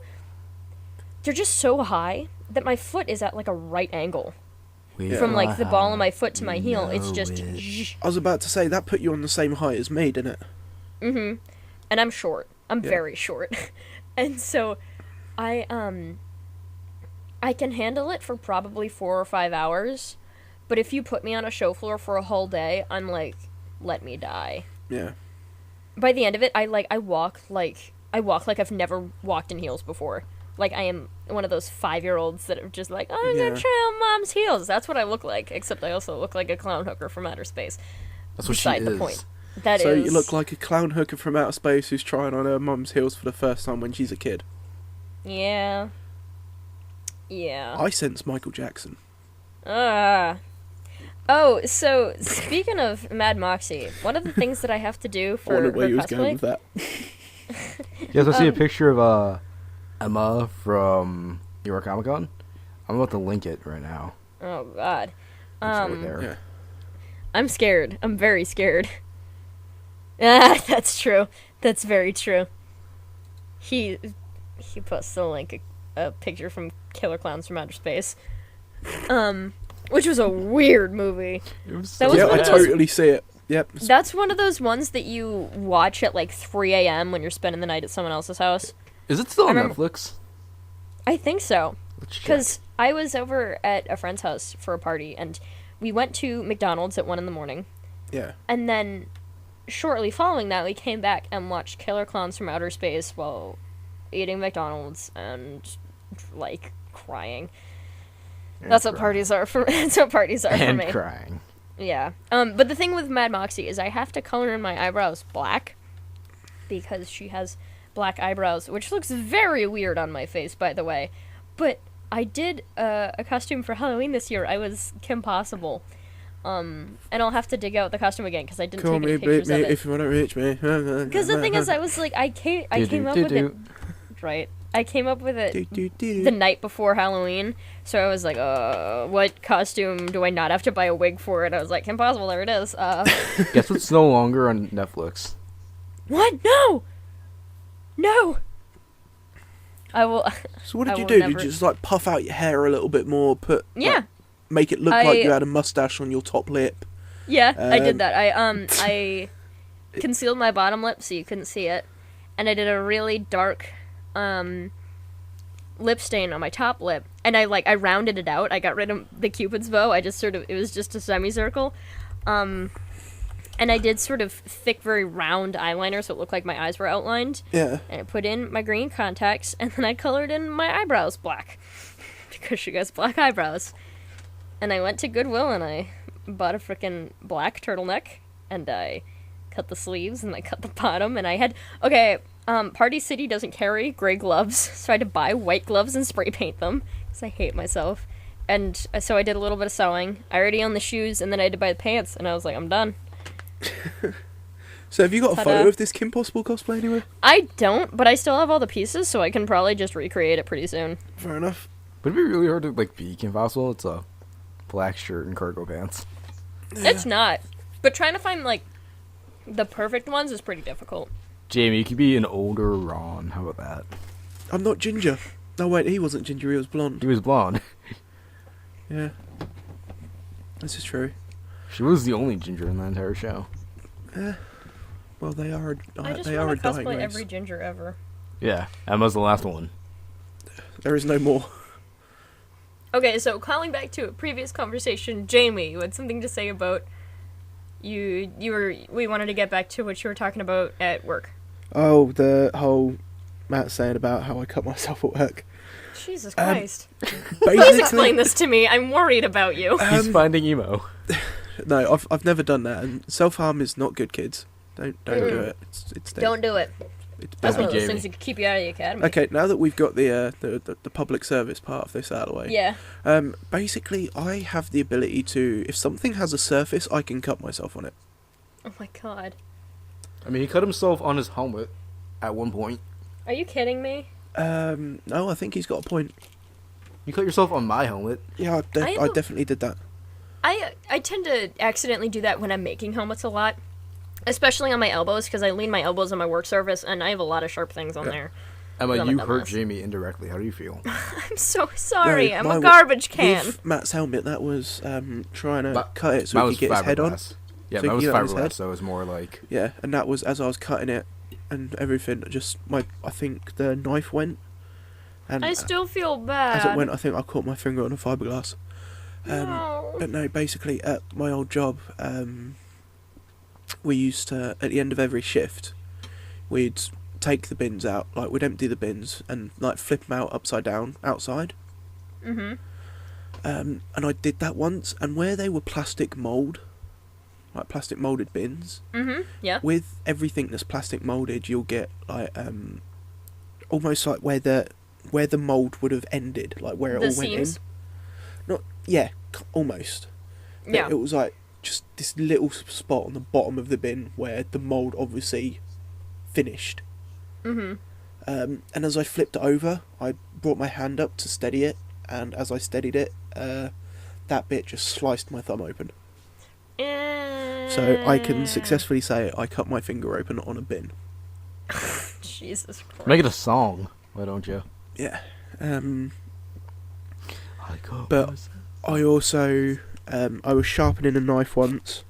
S1: they're just so high that my foot is at like a right angle. From like the ball of my foot to my heel, it's just
S2: I was about to say that put you on the same height as me, didn't it?
S1: and I'm short. I'm
S2: Yeah.
S1: very short. And so I can handle it for probably 4 or 5 hours, but if you put me on a show floor for a whole day, I'm like, let me die.
S2: Yeah.
S1: By the end of it, I walk like I've never walked in heels before. Like I am one of those 5-year-olds that are just like, oh, I'm
S2: Yeah.
S1: gonna try on mom's heels. That's what I look like, except I also look like a clown hooker from outer space.
S3: That's what she
S1: Beside
S3: is.
S1: the point. That
S2: So
S1: is.
S2: you look like a clown hooker from outer space who's trying on her mum's heels for the first time when she's a kid.
S1: Yeah. Yeah.
S2: I sense Michael Jackson.
S1: Ah. Oh, so speaking of Mad Moxie, one of the things that I have to do
S2: I
S1: for
S2: wondered where
S1: her
S2: you was going
S1: cosplay.
S2: with that.
S3: You guys want to see a picture of Emma from New York Comic Con? I'm about to link it right now.
S1: Oh God.
S3: It's right there.
S2: Yeah.
S1: I'm scared. I'm very scared. Ah, that's true. That's very true. He posted a link, a picture from Killer Clowns from Outer Space, which was a weird movie.
S3: It was
S1: That was
S2: Yeah,
S1: one
S2: I
S1: of those-
S2: totally see it. Yep.
S1: That's one of those ones that you watch at like 3 a.m. when you're spending the night at someone else's house.
S3: Is it still on
S1: remember-
S3: Netflix?
S1: I think so.
S3: Let's check.
S1: Because I was over at a friend's house for a party, and we went to McDonald's at 1 in.
S2: Yeah.
S1: And then, shortly following that, we came back and watched Killer Clowns from Outer Space while eating McDonald's and, like, crying.
S3: And
S1: That's what
S3: crying.
S1: parties are for. That's what parties are
S3: And
S1: for me.
S3: crying.
S1: Yeah. But the thing with Mad Moxie is I have to color in my eyebrows black because she has black eyebrows, which looks very weird on my face, by the way. But I did a costume for Halloween this year. I was Kim Possible. And I'll have to dig out the costume again because I didn't
S2: Call
S1: take
S2: me,
S1: any
S2: beat
S1: pictures
S2: me
S1: of it.
S2: if you want to reach me.
S1: Because the thing is, I was like, I came up with it. Right. I came up with it the night before Halloween, so I was like, what costume do I not have to buy a wig for? And I was like, Impossible, there it is.
S3: Guess what's no longer on Netflix?
S1: What? No! No! I will...
S2: So what
S1: I
S2: did you
S1: will
S2: do?
S1: never-
S2: Did you just like puff out your hair a little bit more?
S1: Yeah.
S2: Like, make it look like you had a mustache on your top lip?
S1: Yeah, I did that. I concealed my bottom lip so you couldn't see it. And I did a really dark, lip stain on my top lip. And I rounded it out. I got rid of the Cupid's bow. It was just a semicircle. And I did sort of thick, very round eyeliner so it looked like my eyes were outlined.
S2: Yeah.
S1: And I put in my green contacts, and then I colored in my eyebrows black. Because she has black eyebrows. And I went to Goodwill, and I bought a frickin' black turtleneck, and I cut the sleeves, and I cut the bottom, and I had... Okay, Party City doesn't carry gray gloves, so I had to buy white gloves and spray paint them, because I hate myself. And so I did a little bit of sewing. I already owned the shoes, and then I had to buy the pants, and I was like, I'm done.
S2: So have you got a
S1: Ta-da.
S2: photo of this Kim Possible cosplay anywhere?
S1: I don't, but I still have all the pieces, so I can probably just recreate it pretty soon.
S2: Fair enough.
S3: Would it be really hard to be Kim Possible? It's a black shirt and cargo pants.
S1: It's not. But trying to find, the perfect ones is pretty difficult.
S3: Jamie, you could be an older Ron. How about that?
S2: I'm not ginger. No, wait, he wasn't ginger, he was blonde.
S3: He was blonde.
S2: Yeah. This is true.
S3: She was the only ginger in the entire show.
S2: Well, they are
S1: I just
S2: they are a
S1: want to
S2: dying
S1: cosplay
S2: race.
S1: every ginger ever.
S3: Yeah, Emma's the last one.
S2: There is no more.
S1: Okay, so calling back to a previous conversation, Jamie, you had something to say about we wanted to get back to what you were talking about at work.
S2: Oh, the whole Matt saying about how I cut myself at work.
S1: Jesus Christ. Please
S2: Basically,
S1: explain this to me. I'm worried about you.
S3: He's finding emo.
S2: no, I've never done that, and self-harm is not good, kids. Don't do it. It's
S1: Don't do it.
S2: It's
S1: That's
S2: bad.
S1: one of those
S3: Jamie.
S1: things that could keep you out of the academy.
S2: Okay, now that we've got the public service part of this out of the way.
S1: Yeah.
S2: Basically, I have the ability to, if something has a surface, I can cut myself on it.
S1: Oh my god.
S3: I mean, he cut himself on his helmet at one point.
S1: Are you kidding me?
S2: No, I think he's got a point.
S3: You cut yourself on my helmet.
S2: Yeah, I definitely did that.
S1: I tend to accidentally do that when I'm making helmets a lot. Especially on my elbows, because I lean my elbows on my work surface, and I have a lot of sharp things on there.
S3: Emma,
S1: I'm a
S3: you hurt
S1: dumbass.
S3: Jamie indirectly. How do you feel?
S1: I'm so sorry.
S2: No,
S1: I'm
S2: mine
S1: a
S2: wa-
S1: garbage can.
S2: With Matt's helmet, that was trying to
S3: But
S2: cut it so
S3: Mine
S2: he
S3: was
S2: could get his head on.
S3: fiberglass. Yeah,
S2: So
S3: mine was
S2: you get on his
S3: fiberglass,
S2: head?
S3: so it was more like...
S2: Yeah, and that was as I was cutting it and everything. Just I think the knife went, and
S1: I still feel bad.
S2: as it went, I think I caught my finger on a fiberglass.
S1: No.
S2: But no, basically at my old job, we used to, at the end of every shift, we'd take the bins out, we'd empty the bins and flip them out upside down outside.
S1: Mm-hmm.
S2: And I did that once, and where they were plastic mould, plastic moulded bins,
S1: Mm-hmm. Yeah.
S2: with everything that's plastic moulded, you'll get almost like where the mould would have ended, where it
S1: The
S2: all went
S1: seams?
S2: in. Almost. But
S1: Yeah.
S2: it was just this little spot on the bottom of the bin where the mould obviously finished.
S1: Mm-hmm.
S2: And as I flipped it over, I brought my hand up to steady it, and as I steadied it, that bit just sliced my thumb open. So I can successfully say I cut my finger open on a bin.
S1: Jesus Christ.
S3: Make it a song. Why don't you?
S2: Yeah.
S3: But
S2: But I also I was sharpening a knife once,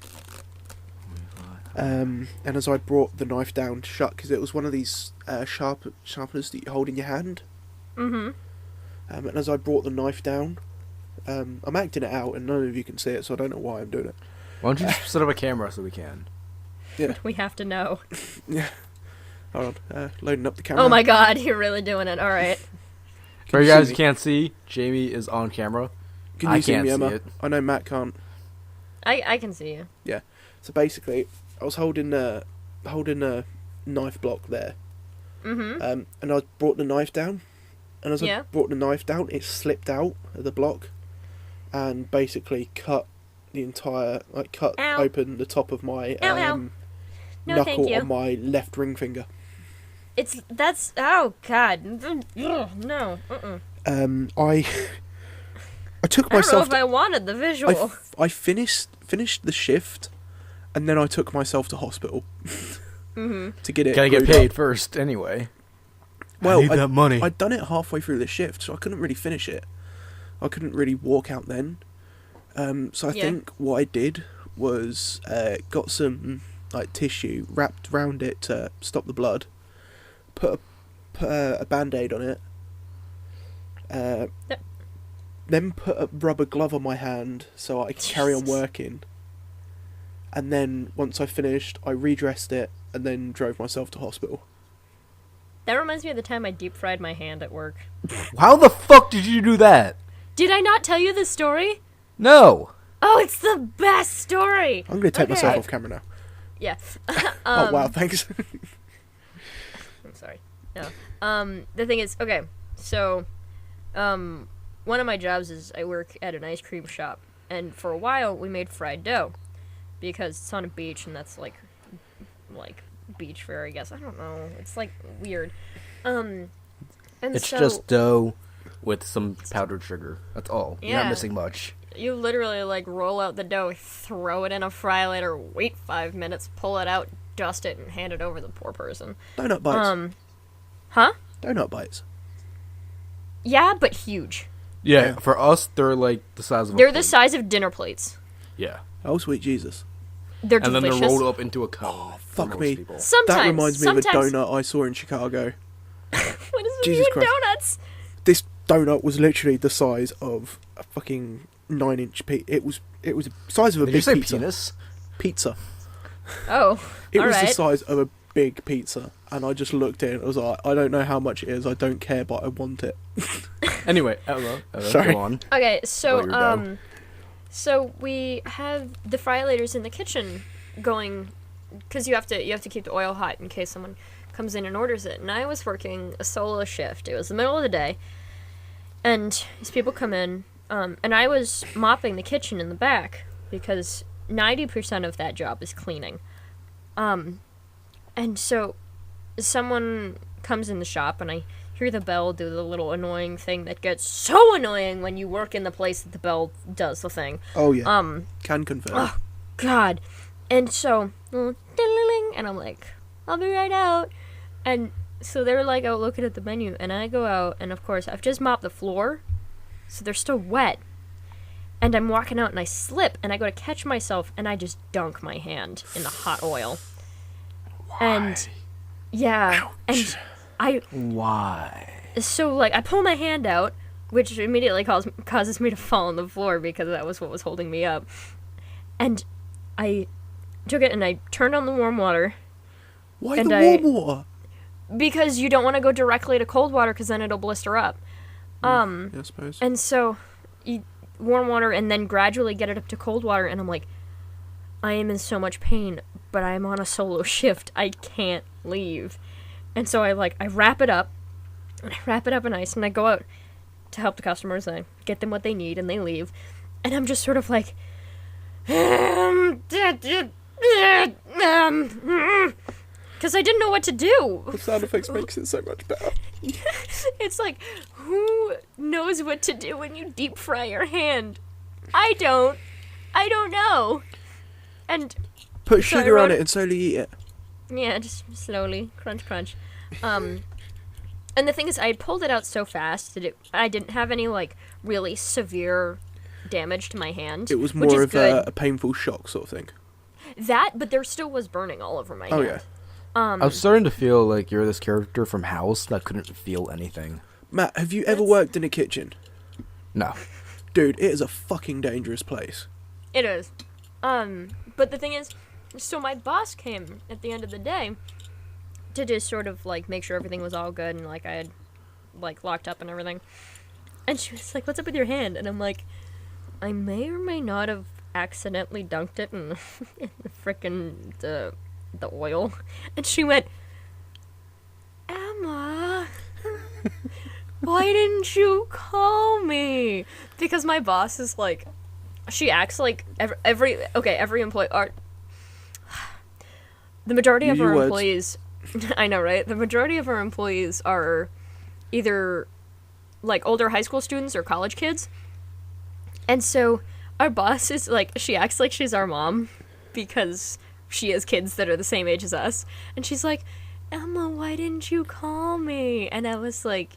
S2: And as I brought the knife down to shut, because it was one of these sharpeners that you hold in your hand.
S1: Mm-hmm.
S2: And as I brought the knife down, I'm acting it out, and none of you can see it, so I don't know why I'm doing it.
S3: Why don't you just set up a camera so we can?
S2: Yeah.
S1: We have to know.
S2: Yeah. Hold on. Loading up the camera.
S1: Oh my god, you're really doing it. All right.
S3: For you guys who can't see, Jamie is on camera.
S2: Can you
S3: I
S2: see
S3: can't
S2: me,
S3: see
S2: Emma?
S3: it.
S2: I know Matt can't.
S1: I can see you.
S2: Yeah. So basically, I was holding a knife block there.
S1: Mm-hmm.
S2: And I brought the knife down, and as
S1: Yeah.
S2: I brought the knife down, it slipped out of the block, and basically cut the entire,
S1: Ow.
S2: open the top of my
S1: Ow, ow. No, thank
S2: knuckle
S1: you.
S2: on my left ring finger.
S1: Oh god. Ugh, no.
S2: I took
S1: I don't know
S2: myself.
S1: if I wanted the visual.
S2: I finished the shift, and then I took myself to hospital
S1: Mm-hmm.
S2: to get it.
S3: Gotta get
S2: glued
S3: paid
S2: up.
S3: first anyway.
S2: Well,
S3: I need that money.
S2: I'd done it halfway through the shift, so I couldn't really finish it. I couldn't really walk out then. So I
S1: Yeah.
S2: think what I did was got some tissue, wrapped around it to stop the blood, put a band-aid on it,
S1: Yep.
S2: then put a rubber glove on my hand so I could carry on
S1: Jesus.
S2: working. And then once I finished, I redressed it and then drove myself to hospital.
S1: That reminds me of the time I deep fried my hand at work.
S3: How the fuck did you do that?
S1: Did I not tell you this story?
S3: No.
S1: Oh, it's the best story.
S2: I'm going to take
S1: Okay.
S2: myself off camera now.
S1: Yeah.
S2: Oh wow, thanks.
S1: I'm sorry. No. The thing is, okay, so, one of my jobs is I work at an ice cream shop, and for a while we made fried dough, because it's on a beach, and that's like beach fare, I guess. I don't know. It's like weird. And
S3: It's
S1: so
S3: just dough with some powdered sugar. That's all. You're
S1: Yeah.
S3: not missing much.
S1: you literally like roll out the dough, throw it in a fry later, wait 5 minutes, pull it out, dust it, and hand it over to the poor person.
S2: Donut bites.
S1: Huh?
S2: Donut bites.
S1: Yeah, but huge.
S3: Yeah,
S2: Yeah.
S3: for us, they're like the size of a
S1: They're the
S3: plate.
S1: size of dinner plates.
S3: Yeah.
S2: Oh sweet Jesus.
S1: They're
S3: And then
S1: delicious.
S3: they're rolled up into a cone. for
S2: fuck
S3: most
S2: me.
S3: people.
S1: Sometimes.
S2: That reminds me
S1: sometimes,
S2: of a donut I saw in Chicago.
S1: What is with
S2: Jesus
S1: you and
S2: Christ.
S1: donuts?
S2: This donut was literally the size of a fucking 9-inch pizza. It was the size of a
S3: Did you
S2: big
S3: say
S2: pizza.
S3: penis?
S2: Pizza.
S1: Oh,
S2: It was the
S1: alright.
S2: size of a big pizza, and I just looked at it and I was like, I don't know how much it is, I don't care, but I want it.
S3: Anyway, Ella,
S2: Sorry.
S3: go on.
S1: Okay,
S3: While
S1: so
S3: you're down.
S1: so we have the fryolators in the kitchen going, because you have to keep the oil hot in case someone comes in and orders it. And I was working a solo shift. It was the middle of the day, and these people come in, and I was mopping the kitchen in the back because 90% of that job is cleaning. And so someone comes in the shop, and I hear the bell do the little annoying thing that gets so annoying when you work in the place that the bell does the thing.
S2: Oh yeah. Can confirm.
S1: Oh, God. And so, little ding-a-ling, and I'm like, I'll be right out. And so they're like out looking at the menu, and I go out, and of course, I've just mopped the floor, so they're still wet. And I'm walking out, and I slip, and I go to catch myself, and I just dunk my hand in the hot oil. And, yeah, and
S3: Why?
S1: so, like, I pull my hand out, which immediately causes me to fall on the floor because that was what was holding me up. And I took it and I turned on the warm water
S2: Why
S1: and
S2: the
S1: I-
S2: warm water?
S1: because you don't want to go directly to cold water because then it'll blister up.
S2: Yeah, I suppose.
S1: And so, warm water and then gradually get it up to cold water, and I'm like, I am in so much pain, but I'm on a solo shift. I can't leave. And so I wrap it up, and I wrap it up in ice, and I go out to help the customers, and I get them what they need, and they leave. And I'm just sort of like, because I didn't know what to do.
S2: The sound effects makes it so much better.
S1: It's like, who knows what to do when you deep fry your hand? I don't know. And
S2: Put
S1: So I
S2: sugar on
S1: wrote-
S2: it and slowly eat it.
S1: yeah, just slowly, crunch, crunch. And the thing is, I had pulled it out so fast that I didn't have any like really severe damage to my hand.
S2: It was
S1: which
S2: more
S1: is
S2: of
S1: good.
S2: a painful shock sort of thing.
S1: That, but there still was burning all over my
S2: Oh,
S1: hand.
S2: yeah.
S3: I was starting to feel like you're this character from House that couldn't feel anything.
S2: Matt, have you ever worked in a kitchen?
S3: No.
S2: Dude, it is a fucking dangerous place.
S1: It is. But the thing is, so my boss came at the end of the day to just sort of, like, make sure everything was all good and, like, I had, like, locked up and everything. And she was like, what's up with your hand? And I'm like, I may or may not have accidentally dunked it in, in the frickin' the oil. And she went, Emma, why didn't you call me? Because my boss is like, she acts like every employee the majority of
S2: Use your
S1: our
S2: words.
S1: employees I know, right? The majority of our employees are either like older high school students or college kids. And so our boss is like, she acts like she's our mom because she has kids that are the same age as us. And she's like, Emma, why didn't you call me? And I was like,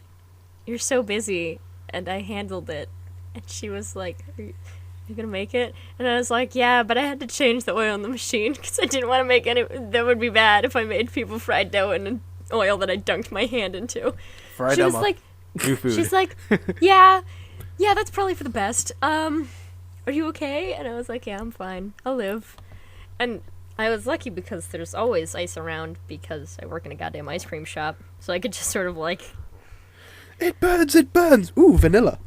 S1: you're so busy. And I handled it. And she was like, are you gonna make it? And I was like, yeah, but I had to change the oil in the machine because I didn't want to make any. That would be bad if I made people fried dough in an oil that I dunked my hand into.
S3: Fried
S1: She was
S3: Emma.
S1: like,
S3: New food.
S1: she's like, yeah, that's probably for the best. Are you okay? And I was like, yeah, I'm fine. I'll live. And I was lucky because there's always ice around because I work in a goddamn ice cream shop. So I could just sort of like,
S2: It burns, it burns. Ooh, vanilla.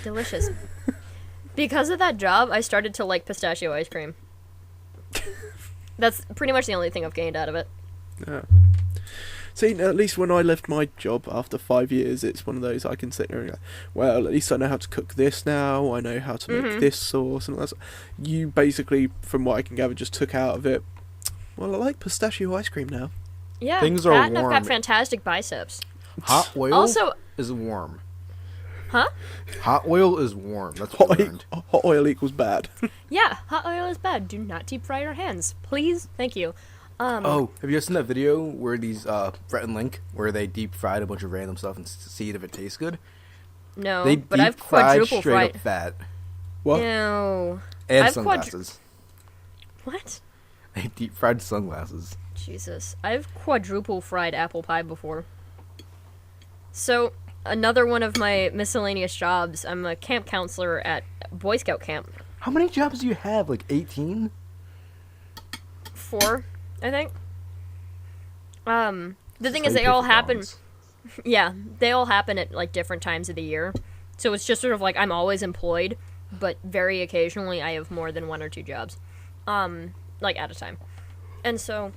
S1: delicious. Because of that job, I started to like pistachio ice cream. That's pretty much the only thing I've gained out of it.
S2: Yeah. See, at least when I left my job after 5 years, it's one of those I can sit there and go, well, at least I know how to cook this now. I know how to make this sauce and all that. You basically, from what I can gather, just took out of it, well, I like pistachio ice cream now.
S1: Yeah,
S3: Things are
S1: that and I've
S3: warm.
S1: got fantastic biceps.
S3: Hot oil
S1: Also,
S3: is warm.
S1: huh?
S3: Hot oil is warm. That's what
S2: Hot,
S3: I learned.
S2: hot oil equals bad.
S1: Yeah, hot oil is bad. Do not deep fry your hands, please. Thank you.
S3: Oh, have you guys seen that video where these Brett and Link, where they deep fried a bunch of random stuff and see if it tastes good?
S1: No,
S3: They
S1: but
S3: deep
S1: I've
S3: fried
S1: quadruple
S3: straight
S1: fried.
S3: up fat
S2: What?
S1: No.
S3: and
S1: I've
S3: sunglasses.
S1: What?
S3: They deep fried sunglasses.
S1: Jesus. I've quadruple fried apple pie before. So, another one of my miscellaneous jobs, I'm a camp counselor at Boy Scout camp.
S3: How many jobs do you have? Like 18?
S1: 4, I think. The thing is,
S3: How you
S1: they all
S3: pay for
S1: happen.
S3: dogs.
S1: Yeah, they all happen at like different times of the year. So it's just sort of like I'm always employed, but very occasionally I have more than 1 or 2 jobs, like at a time. And so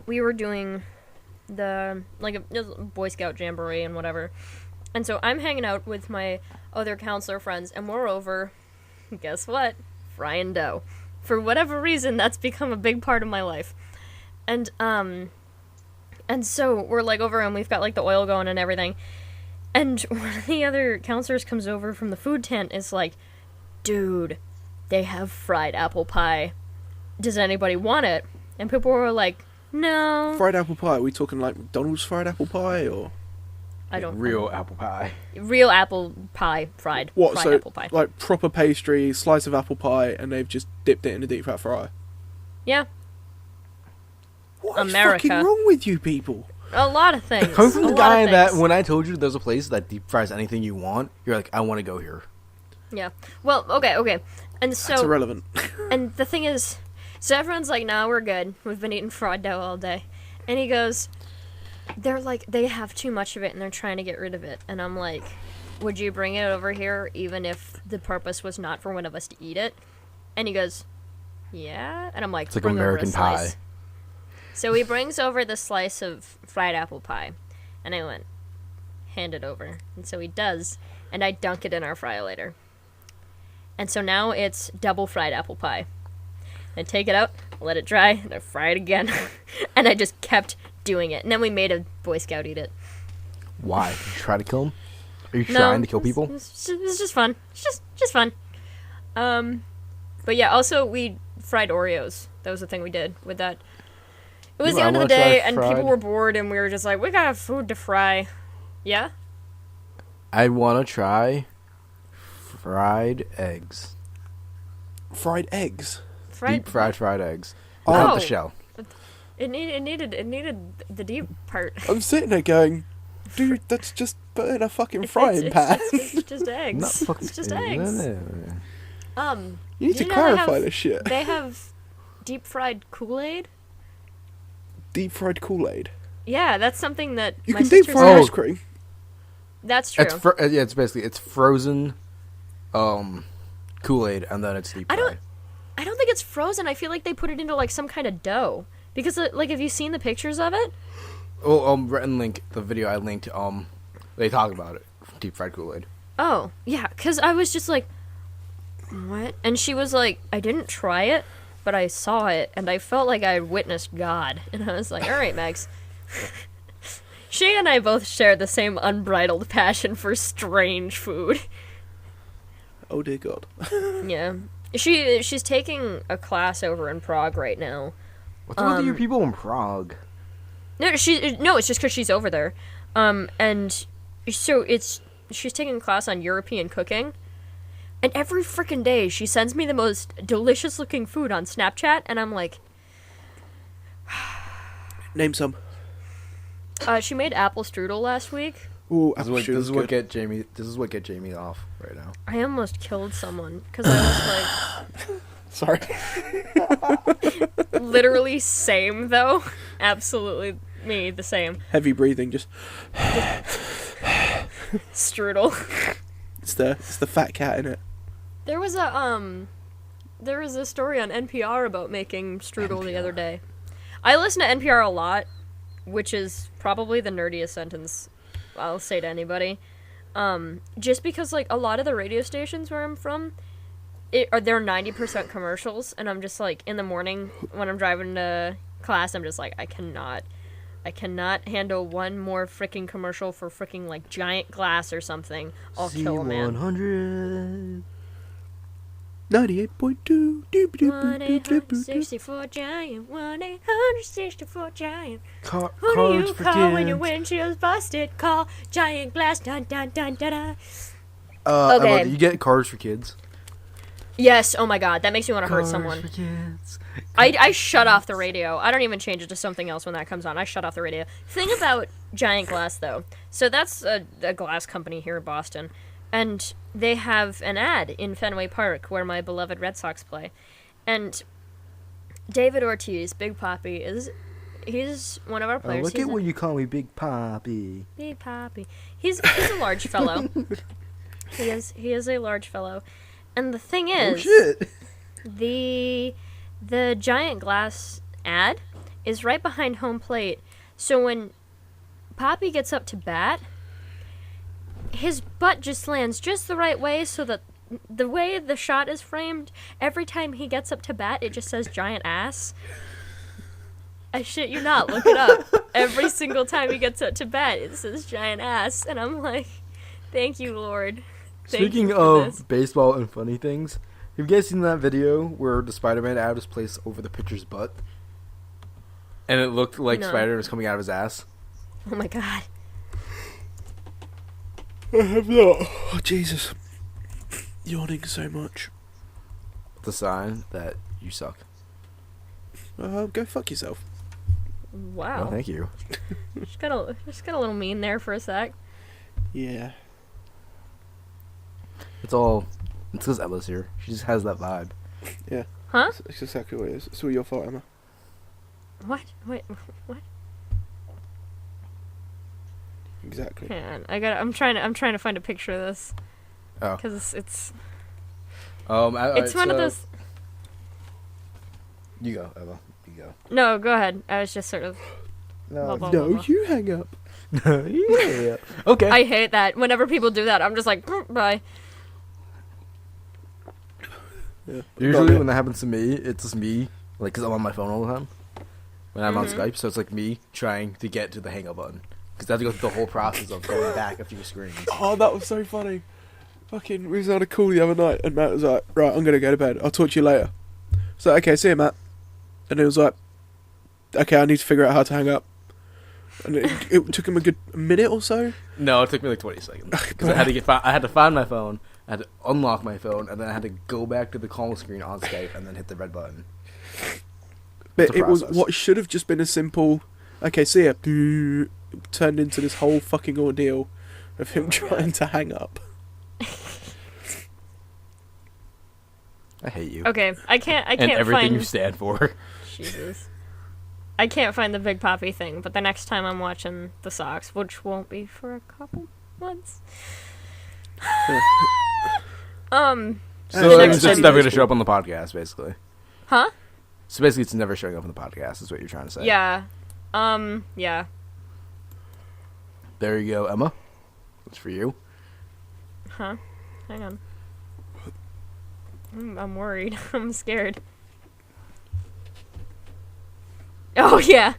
S1: we were doing the like a Boy Scout jamboree and whatever. And so I'm hanging out with my other counselor friends, and moreover, guess what? Frying dough. For whatever reason, that's become a big part of my life. And so we're like over and we've got like the oil going and everything. And one of the other counselors comes over from the food tent is like, dude, they have fried apple pie. Does anybody want it? And people were like, no.
S2: Fried apple pie, are we talking like McDonald's fried apple pie or
S1: I don't
S3: Real apple pie.
S1: Real apple pie, fried
S2: what? So
S1: apple pie.
S2: like proper pastry, slice of apple pie, and they've just dipped it in a deep fat fryer.
S1: Yeah.
S2: What is
S1: America.
S2: fucking wrong with you people?
S1: A lot of things.
S3: Coming from
S1: a
S3: the
S1: lot
S3: guy
S1: of
S3: that
S1: things.
S3: when I told you there's a place that deep fries anything you want, you're like, I want to go here.
S1: Yeah. Well, okay. And
S2: That's
S1: so
S2: irrelevant.
S1: and the thing is, so everyone's like, "No, we're good. We've been eating fried dough all day." And he goes, "They're like, they have too much of it, and they're trying to get rid of it." And I'm like, "Would you bring it over here, even if the purpose was not for one of us to eat it?" And he goes, "Yeah." And I'm like,
S3: It's like
S1: "Bring over a
S3: American
S1: slice."
S3: Pie.
S1: So he brings over the slice of fried apple pie, and I went, "Hand it over." And so he does, and I dunk it in our fryer-later. And so now it's double fried apple pie. I take it out, let it dry, and I fry it again. And I just kept doing it. And then we made a Boy Scout eat it.
S3: Why? Did you try to kill him? Are you
S1: No,
S3: trying to kill
S1: It
S3: people?
S1: was just fun. It's just fun. But yeah, also we fried Oreos. That was the thing we did with that. It was
S3: Ooh,
S1: the
S3: I
S1: end of the
S3: wanna try
S1: day, and people
S3: fried-
S1: were bored, and we were just like, we gotta have food to fry. Yeah?
S3: I want to try fried eggs.
S2: Fried eggs.
S3: Deep fried eggs.
S2: Oh.
S3: Without the shell.
S1: It needed the deep part.
S2: I'm sitting there going, dude, that's just put in a fucking frying pan.
S1: It's just eggs. It's just eggs.
S2: You need to
S1: know
S2: clarify this shit.
S1: They have deep fried Kool-Aid.
S2: Deep fried Kool-Aid.
S1: Yeah, that's something that
S2: You
S1: my
S2: can deep
S1: sister
S2: fry
S1: said.
S2: ice cream.
S1: That's true.
S3: It's basically it's frozen Kool-Aid and then it's deep fried.
S1: I don't think it's frozen. I feel like they put it into like some kind of dough. Because like, have you seen the pictures of it?
S3: Oh, Rhett and Link, the video I linked, they talk about it. Deep fried Kool-Aid.
S1: Oh, yeah, because I was just like, what? And she was like, I didn't try it, but I saw it, and I felt like I witnessed God. And I was like, all right, Max. She and I both share the same unbridled passion for strange food.
S2: Oh dear God.
S1: Yeah. She's taking a class over in Prague right now.
S3: What's with you people in Prague?
S1: No, it's just because she's over there. And so she's taking a class on European cooking. And every freaking day she sends me the most delicious looking food on Snapchat, and I'm like,
S2: Name some.
S1: she made apple strudel last week.
S2: Ooh,
S3: This is what get Jamie off right now.
S1: I almost killed someone because I was
S2: Sorry.
S1: like, literally same though. Absolutely me, the same.
S2: Heavy breathing, just.
S1: Strudel.
S2: It's the fat cat in it.
S1: There was a story on NPR about making strudel the other day. I listen to NPR a lot, which is probably the nerdiest sentence I'll say to anybody. Just because like a lot of the radio stations where I'm from, they're 90% commercials, and I'm just like in the morning when I'm driving to class, I'm just like I cannot handle one more freaking commercial for freaking like Giant Glass or something. I'll kill a man.
S3: C100.
S2: 98.2.
S1: 1-800-64 Giant. 1-800-64 Giant. Who do
S3: Cards
S1: you
S3: for
S1: call when your
S3: kids.
S1: windshield's busted? Call Giant Glass. Dun dun dun dun dun.
S3: Emma,
S1: Okay.
S3: do you get cards for kids?
S1: Yes. Oh my God, that makes me want to hurt
S3: Cards
S1: someone.
S3: for kids.
S1: I shut off the radio. I don't even change it to something else when that comes on. I shut off the radio. Thing about Giant Glass, though. So that's a glass company here in Boston. And they have an ad in Fenway Park where my beloved Red Sox play. And David Ortiz, Big Papi, he's one of our players.
S3: Look
S1: He's
S3: at what you call me, Big Papi.
S1: Big Papi. He's a large fellow. He is a large fellow. And the thing
S3: Oh
S1: is,
S3: shit!
S1: the Giant Glass ad is right behind home plate. So when Poppy gets up to bat, his butt just lands just the right way so that the way the shot is framed, every time he gets up to bat, it just says giant ass. I shit you not, look it up. Every single time he gets up to bat, it says giant ass. And I'm like, thank you, Lord. Thank
S3: Speaking
S1: you for
S3: of
S1: this.
S3: baseball and funny things, have you guys seen that video where the Spider-Man ad was placed over the pitcher's butt? And it looked like
S1: No.
S3: Spider was coming out of his ass?
S1: Oh my God.
S2: I have not. Oh, Jesus. Yawning so much.
S3: It's a sign that you suck.
S2: Go fuck yourself.
S1: Wow.
S3: Oh, thank you.
S1: Just got a little mean there for a sec.
S2: Yeah.
S3: It's because Ella's here. She just has that vibe.
S2: Yeah.
S1: Huh?
S2: It's exactly what it is. It's all your fault, Emma.
S1: What? Wait, what?
S2: Exactly.
S1: Hang on. I'm trying to find a picture of this.
S3: Oh.
S1: Because it's
S3: It's
S1: one of those.
S3: You go, Ella. You go.
S1: No, go ahead. I was just sort of. Blah, blah,
S2: No,
S1: blah, blah.
S2: you hang up.
S3: Yeah. Okay.
S1: I hate that. Whenever people do that, I'm just like, bye.
S2: Yeah.
S3: Usually when that happens to me, it's just me, like, because I'm on my phone all the time. When I'm on Skype, so it's like me trying to get to the hang up button. Because I have to go through the whole process of going back a few screens.
S2: Oh, that was so funny. Fucking, we was on a call the other night, and Matt was like, right, I'm going to go to bed. I'll talk to you later. So, okay, see you, Matt. And he was like, okay, I need to figure out how to hang up. And it took him a good minute or so.
S3: No, it took me like 20 seconds. Because I had to find my phone, I had to unlock my phone, and then I had to go back to the call screen on Skype and then hit the red button.
S2: But it was what should have just been a simple, okay, see ya, turned into this whole fucking ordeal of him trying to hang up.
S3: I hate you.
S1: Okay, I can't
S3: and everything
S1: find...
S3: you stand for.
S1: Jesus. I can't find the Big Poppy thing, but the next time I'm watching the Sox, which won't be for a couple months.
S3: So
S1: next
S3: it's just
S1: time-
S3: never going to show up on the podcast, basically.
S1: Huh?
S3: So basically, it's never showing up on the podcast, is what you're trying to say.
S1: Yeah. Yeah.
S3: There you go, Emma. That's for you.
S1: Huh? Hang on. I'm worried. I'm scared. Oh, yeah.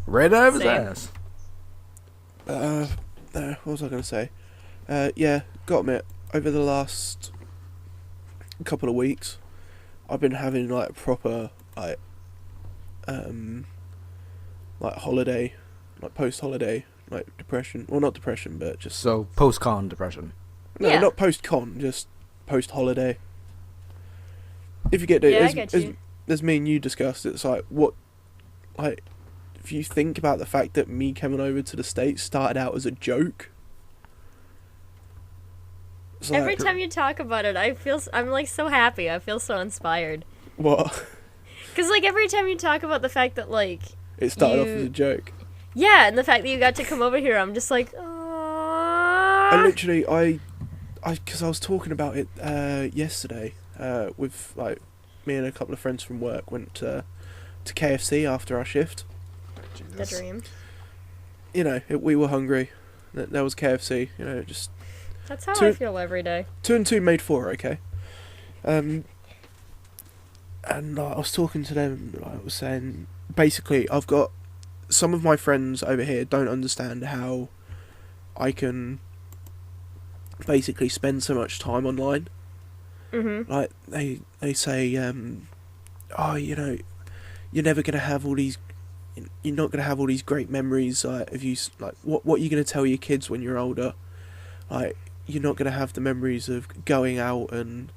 S3: Right out of his
S1: Same.
S3: ass.
S2: What was I going to say? Yeah, got to admit, over the last couple of weeks, I've been having like proper holiday, like post-holiday, like depression. Well, not depression, but just
S3: So, post-con depression.
S2: no,
S1: Yeah.
S2: not post-con, just post-holiday. If you get it,
S1: Yeah, I get you.
S2: as me and you discussed, it's like what, like, if you think about the fact that me coming over to the States started out as a joke. It's like,
S1: Every time you talk about it, I'm like so happy. I feel so inspired.
S2: what?
S1: Cause like every time you talk about the fact that like
S2: It started off
S1: You-
S2: as a joke.
S1: yeah, and the fact that you got to come over here, I'm just like,
S2: I literally, because I was talking about it yesterday with like me and a couple of friends from work went to KFC after our shift.
S1: the dream.
S2: You know, we were hungry. There was KFC. You know, just
S1: That's how
S2: Two-
S1: I feel every day.
S2: 2 and 2 made 4. Okay. And I was talking to them. I was saying basically, I've got some of my friends over here don't understand how I can basically spend so much time online.
S1: Mhm.
S2: Like they say, oh, you know, you're never gonna have all these. You're not gonna have all these great memories. If you like, what are you gonna tell your kids when you're older? Like, you're not gonna have the memories of going out and,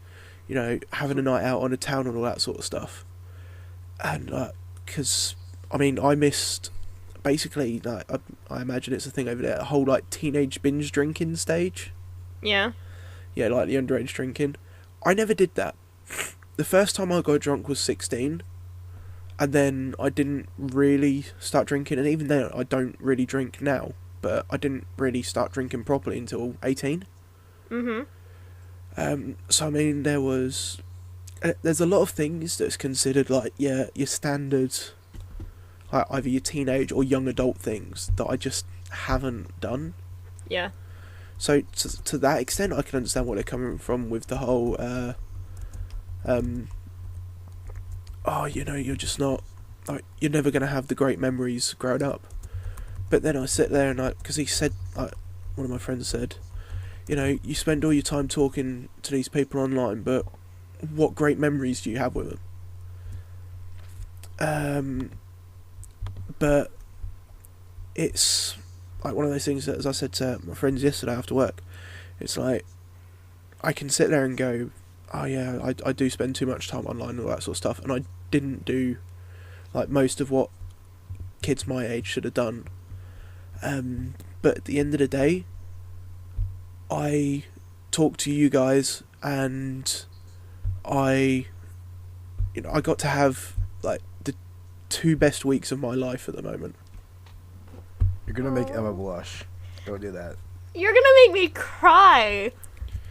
S2: you know, having a night out on a town and all that sort of stuff. And because I mean, I missed basically. Like, I imagine it's a thing over there. A whole like teenage binge drinking stage.
S1: Yeah.
S2: Yeah, like the underage drinking. I never did that. The first time I got drunk was 16, and then I didn't really start drinking, and even then I don't really drink now, but I didn't really start drinking properly until 18.
S1: Mhm.
S2: So I mean, there's a lot of things that's considered like your standard, like either your teenage or young adult things that I just haven't done.
S1: Yeah.
S2: So to that extent, I can understand where they're coming from with the whole, oh, you know, you're just not, like, you're never going to have the great memories growing up. But then I sit there and because he said, like, one of my friends said, you know, you spend all your time talking to these people online, but what great memories do you have with them? But it's like one of those things that, as I said to my friends yesterday after work, it's like I can sit there and go, oh yeah, I do spend too much time online and all that sort of stuff, and I didn't do like most of what kids my age should have done. But at the end of the day, I talk to you guys, and I got to have like the 2 best weeks of my life at the moment.
S3: You're going to make Emma blush. Don't do that.
S1: You're gonna make me cry.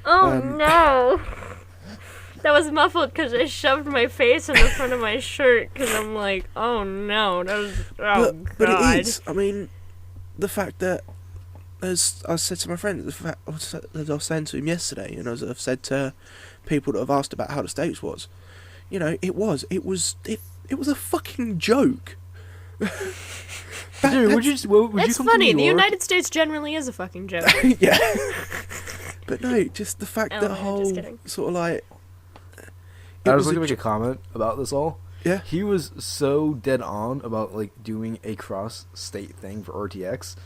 S1: Oh no. That was muffled because I shoved my face in the front of my shirt because I'm like, oh no, that was, oh
S2: But
S1: god.
S2: it is. I mean, the fact that, as I said to my friend, the fact as I was saying to him yesterday, and as I've said to people that have asked about how the States was, you know, it was a fucking joke.
S3: Dude, would you
S1: It's
S3: come
S1: funny.
S3: to
S1: The
S3: New York?
S1: United States generally is a fucking joke.
S2: Yeah. But no, just the fact
S1: Oh,
S2: that
S1: yeah, just
S2: whole
S1: kidding.
S2: sort of like.
S3: I was looking to make a comment about this all.
S2: Yeah.
S3: He was so dead on about like doing a cross-state thing for RTX,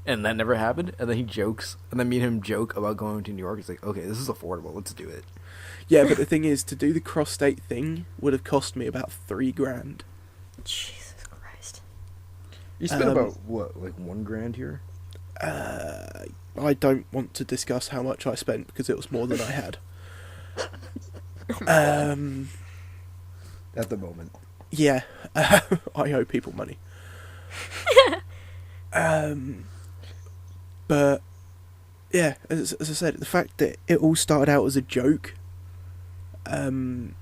S3: and that never happened. And then he jokes, and then me and him joke about going to New York. He's like, okay, this is affordable. Let's do it.
S2: Yeah, but the thing is, to do the cross-state thing would have cost me about $3,000.
S1: Jesus Christ.
S3: You spent about what, like $1,000 here?
S2: I don't want to discuss how much I spent because it was more than I had.
S3: At the moment.
S2: Yeah, I owe people money. But yeah, as I said, the fact that it all started out as a joke, and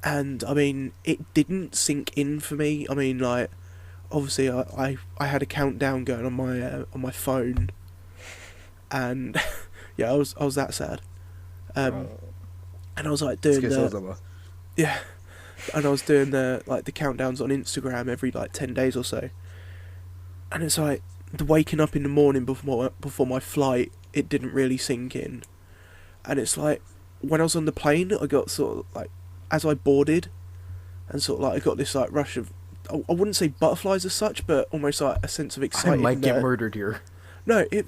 S2: I mean, it didn't sink in for me. I mean, like, obviously, I had a countdown going on my phone, and yeah, I was that sad, and I was like doing yeah, and I was doing the countdowns on Instagram every 10 days or so, and it's like the waking up in the morning before my flight, it didn't really sink in, and it's like when I was on the plane, I got sort of like, as I boarded, and sort of like I got this rush of, I wouldn't say butterflies as such, but almost like a sense of excitement.
S3: I might get murdered here.
S2: No, it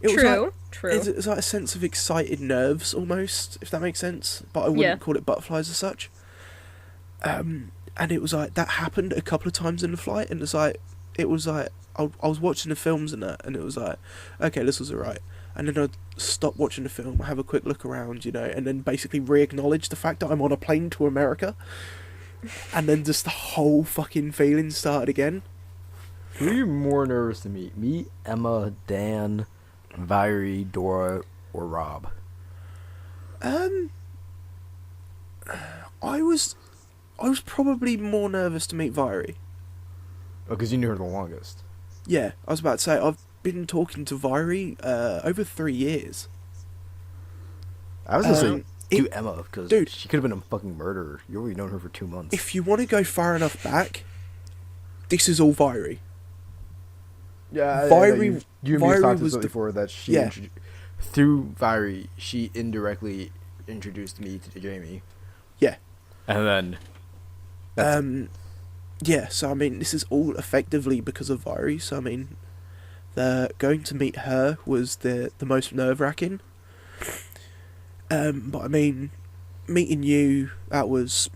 S2: was
S1: True.
S2: It's like a sense of excited nerves almost, if that makes sense. But I wouldn't call it butterflies as such. And it was like that happened a couple of times in the flight, and it was like I was watching the films and that, and it was like, okay, this was alright. And then I'd stop watching the film, have a quick look around, and then basically re-acknowledge the fact that I'm on a plane to America. And then just the whole fucking feeling started again.
S3: Who are you more nervous to meet? Me, Emma, Dan, Vyrie, Dora, or Rob?
S2: I was probably more nervous to meet Vyrie.
S3: Oh, because you knew her the longest.
S2: Yeah, I was about to say, I've been talking to Vyrie over 3 years.
S3: I was going to say Emma, because she could have been a fucking murderer. You've already known her for 2 months.
S2: If you want to go far enough back, this is all Vyrie.
S3: Yeah,
S2: Vyrie,
S3: you
S2: Vyrie
S3: talked
S2: was
S3: before that she through Vyrie, she indirectly introduced me to Jamie.
S2: Yeah.
S3: And then
S2: yeah, so I mean, this is all effectively because of Vyrie. So I mean, going to meet her was the most nerve-wracking. But I mean, meeting you, it was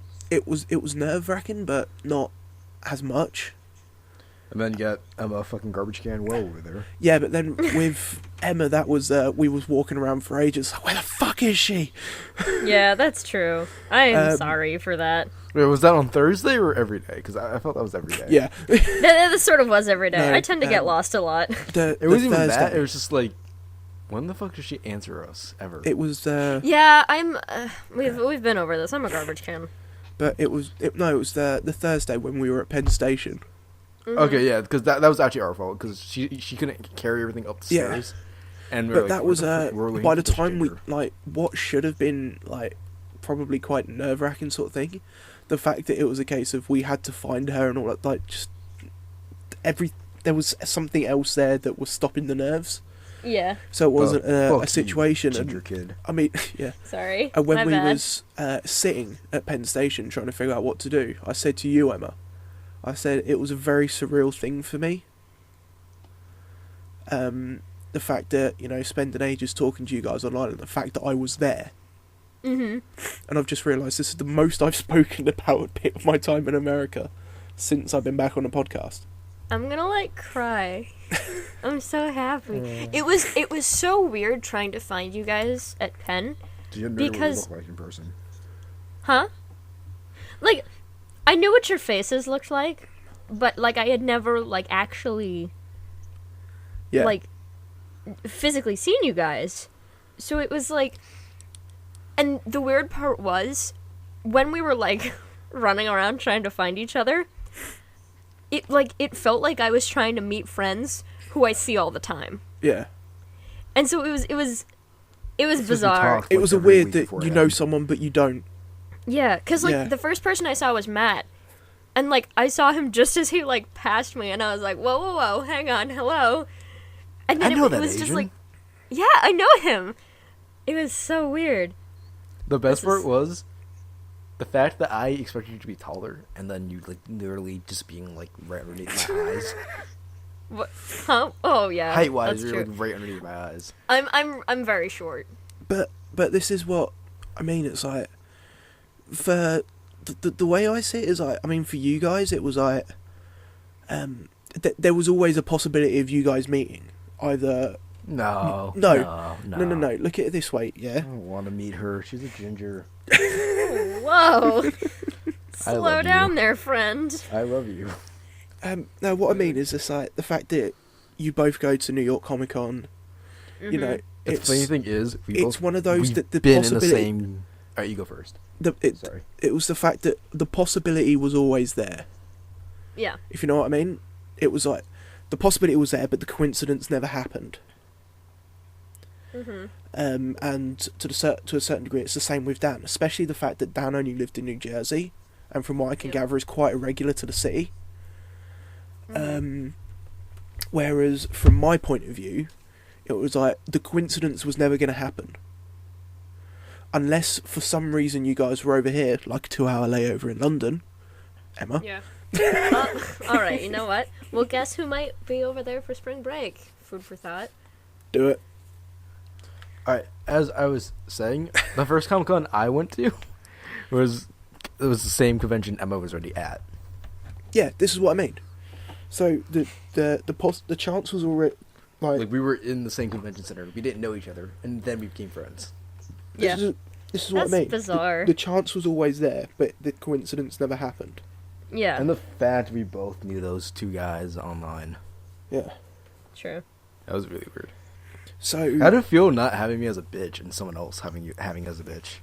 S2: nerve-wracking, but not as much.
S3: And then you got Emma fucking garbage can well over there.
S2: Yeah, but then with Emma, that was we was walking around for ages. Like, where the fuck is she?
S1: Yeah, that's true. I'm sorry for that.
S3: Wait, was that on Thursday or every day? Because I felt that was every day.
S2: Yeah.
S1: That sort of was every day.
S2: No,
S1: I tend to get lost a lot.
S3: It wasn't even that. It was just like, when the fuck does she answer us ever?
S2: It was.
S1: Yeah, I'm. We've been over this. I'm a garbage can.
S2: But it was the Thursday when we were at Penn Station.
S1: Mm-hmm.
S3: Okay, yeah, because that was actually our fault because she couldn't carry everything up the stairs. And
S2: but that was by the time we what should have been probably quite nerve-wracking sort of thing. The fact that it was a case of we had to find her and all that, just there was something else there that was stopping the nerves.
S1: Yeah.
S2: So it wasn't a situation.
S3: Ginger kid.
S2: I mean, yeah.
S1: Sorry.
S2: And when we
S1: bad.
S2: was sitting at Penn Station trying to figure out what to do, I said to you, Emma, I said it was a very surreal thing for me. The fact that, spending ages talking to you guys online and the fact that I was there.
S1: Mm-hmm.
S2: And I've just realised this is the most I've spoken about a bit of my time in America since I've been back on the podcast.
S1: I'm gonna cry. I'm so happy. It was so weird trying to find you guys at Penn.
S3: Do you know what you look like in person?
S1: Huh? I knew what your faces looked like, but I had never actually physically seen you guys. So it was and the weird part was when we were running around trying to find each other, it felt like I was trying to meet friends who I see all the time.
S2: Yeah.
S1: And so it was bizarre.
S2: It was a weird that you know someone but you don't.
S1: Yeah, because the first person I saw was Matt. And I saw him just as he passed me, and I was like, whoa, hang on, hello. And then it was
S3: Asian.
S1: just yeah, I know him. It was so weird.
S3: The best part was the fact that I expected you to be taller, and then you literally just being right underneath my eyes.
S1: What? Huh? Oh yeah.
S3: Height-wise,
S1: that's
S3: you're
S1: true.
S3: like right underneath my eyes.
S1: I'm very short.
S2: But this is what I mean. It's like for the way I see it is like, I mean, for you guys it was like there was always a possibility of you guys meeting either.
S3: No.
S2: No. Look at it this way,
S3: I
S2: yeah.
S3: don't want to meet her. She's a ginger.
S1: Whoa.
S3: I
S1: Slow
S3: love
S1: down
S3: you.
S1: there, friend.
S3: I love you.
S2: No, what I mean is just like the fact that you both go to New York Comic Con. You know,
S3: The funny thing is,
S2: it's one of those
S3: we've
S2: that the
S3: been in the
S2: possibility.
S3: same. Alright, you go first.
S2: Sorry. It was the fact that the possibility was always there.
S1: Yeah.
S2: If you know what I mean, it was like the possibility was there, but the coincidence never happened. And to a certain degree, it's the same with Dan, especially the fact that Dan only lived in New Jersey, and from what I can gather, is quite irregular to the city. Whereas from my point of view, it was like the coincidence was never going to happen. Unless for some reason you guys were over here, like a 2-hour layover in London, Emma.
S1: Yeah. All right. You know what? Well, guess who might be over there for spring break? Food for thought.
S2: Do it.
S3: Alright, as I was saying, the first Comic Con I went to was the same convention Emma was already at.
S2: Yeah, this is what I mean. So the chance was already
S3: Like we were in the same convention center. We didn't know each other, and then we became friends.
S1: Yeah.
S2: This is what
S1: That's
S2: I mean.
S1: bizarre.
S2: The chance was always there, but the coincidence never happened.
S1: Yeah.
S3: And the fact we both knew those two guys online.
S2: Yeah.
S1: True.
S3: That was really weird.
S2: So
S3: How did it feel not having me as a bitch and someone else having as a bitch?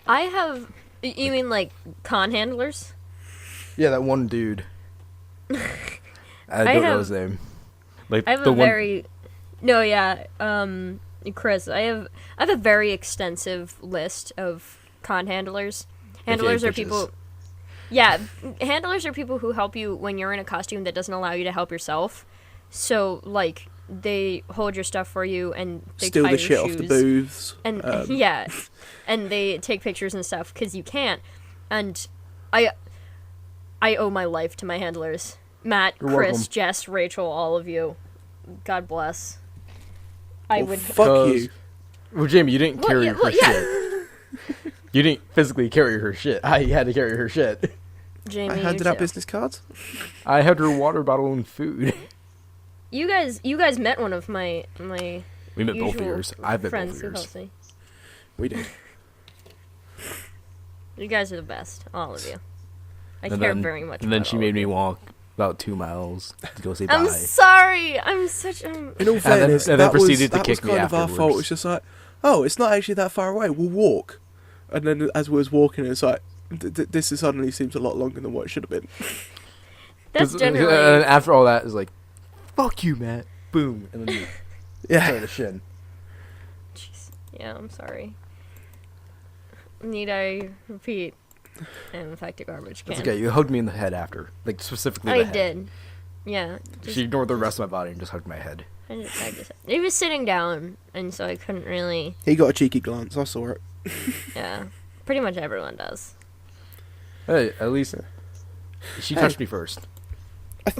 S1: I have. You mean like con handlers?
S3: Yeah, that one dude. I don't know his name. Like
S1: I have
S3: the
S1: a
S3: one.
S1: very. No, yeah. Chris, I have a very extensive list of con handlers. Handlers are
S3: bitches.
S1: people. Yeah, handlers are people who help you when you're in a costume that doesn't allow you to help yourself. So, like, they hold your stuff for you and they
S2: steal
S1: tie
S2: the
S1: your
S2: shit
S1: shoes.
S2: off the booths.
S1: And yeah, and they take pictures and stuff because you can't. And I owe my life to my handlers. Matt,
S3: You're
S1: Chris,
S3: welcome.
S1: Jess, Rachel, all of you. God bless. I
S2: Well,
S1: would.
S2: fuck you.
S3: Well, Jamie, you didn't carry her
S1: yeah.
S3: shit. You didn't physically carry her shit. I had to carry her shit.
S1: Jamie,
S2: I handed
S1: you
S2: out
S1: too.
S2: business cards.
S3: I had her water bottle and food.
S1: You guys met one of my
S3: We met both of
S1: usual
S3: yours. I've met both
S1: friends
S3: of
S1: who
S3: yours.
S1: helps me.
S2: We did.
S1: You guys are the best, all of you. I
S3: And
S1: care
S3: then-
S1: very much.
S3: And then
S1: about
S3: she
S1: all
S3: made
S1: of
S3: me
S1: you.
S3: walk about 2 miles to go say
S1: I'm
S3: bye.
S1: sorry. I'm such.
S2: In all fairness,
S3: and then
S2: that
S3: proceeded to
S2: was
S3: kick me
S2: kind of our
S3: afterwards.
S2: fault. It's just like, oh, it's not actually that far away. We'll walk. And then as we was walking, it's like, this suddenly seems a lot longer than what it should have been.
S1: That's
S3: 'Cause,
S1: generally.
S3: after all that, it's like, fuck you, Matt. Boom. And then you
S2: Yeah.
S3: turn the shin.
S1: Jeez. Yeah, I'm sorry. Need I repeat? In fact, a garbage can.
S3: It's okay. You hugged me in the head after. Like, specifically
S1: I
S3: the head.
S1: did. Yeah.
S3: She ignored the rest of my body and just hugged my head.
S1: I just. He was sitting down, and so I couldn't really.
S2: He got a cheeky glance. I saw it.
S1: Yeah. Pretty much everyone does.
S3: Hey, at least she touched me first.
S2: I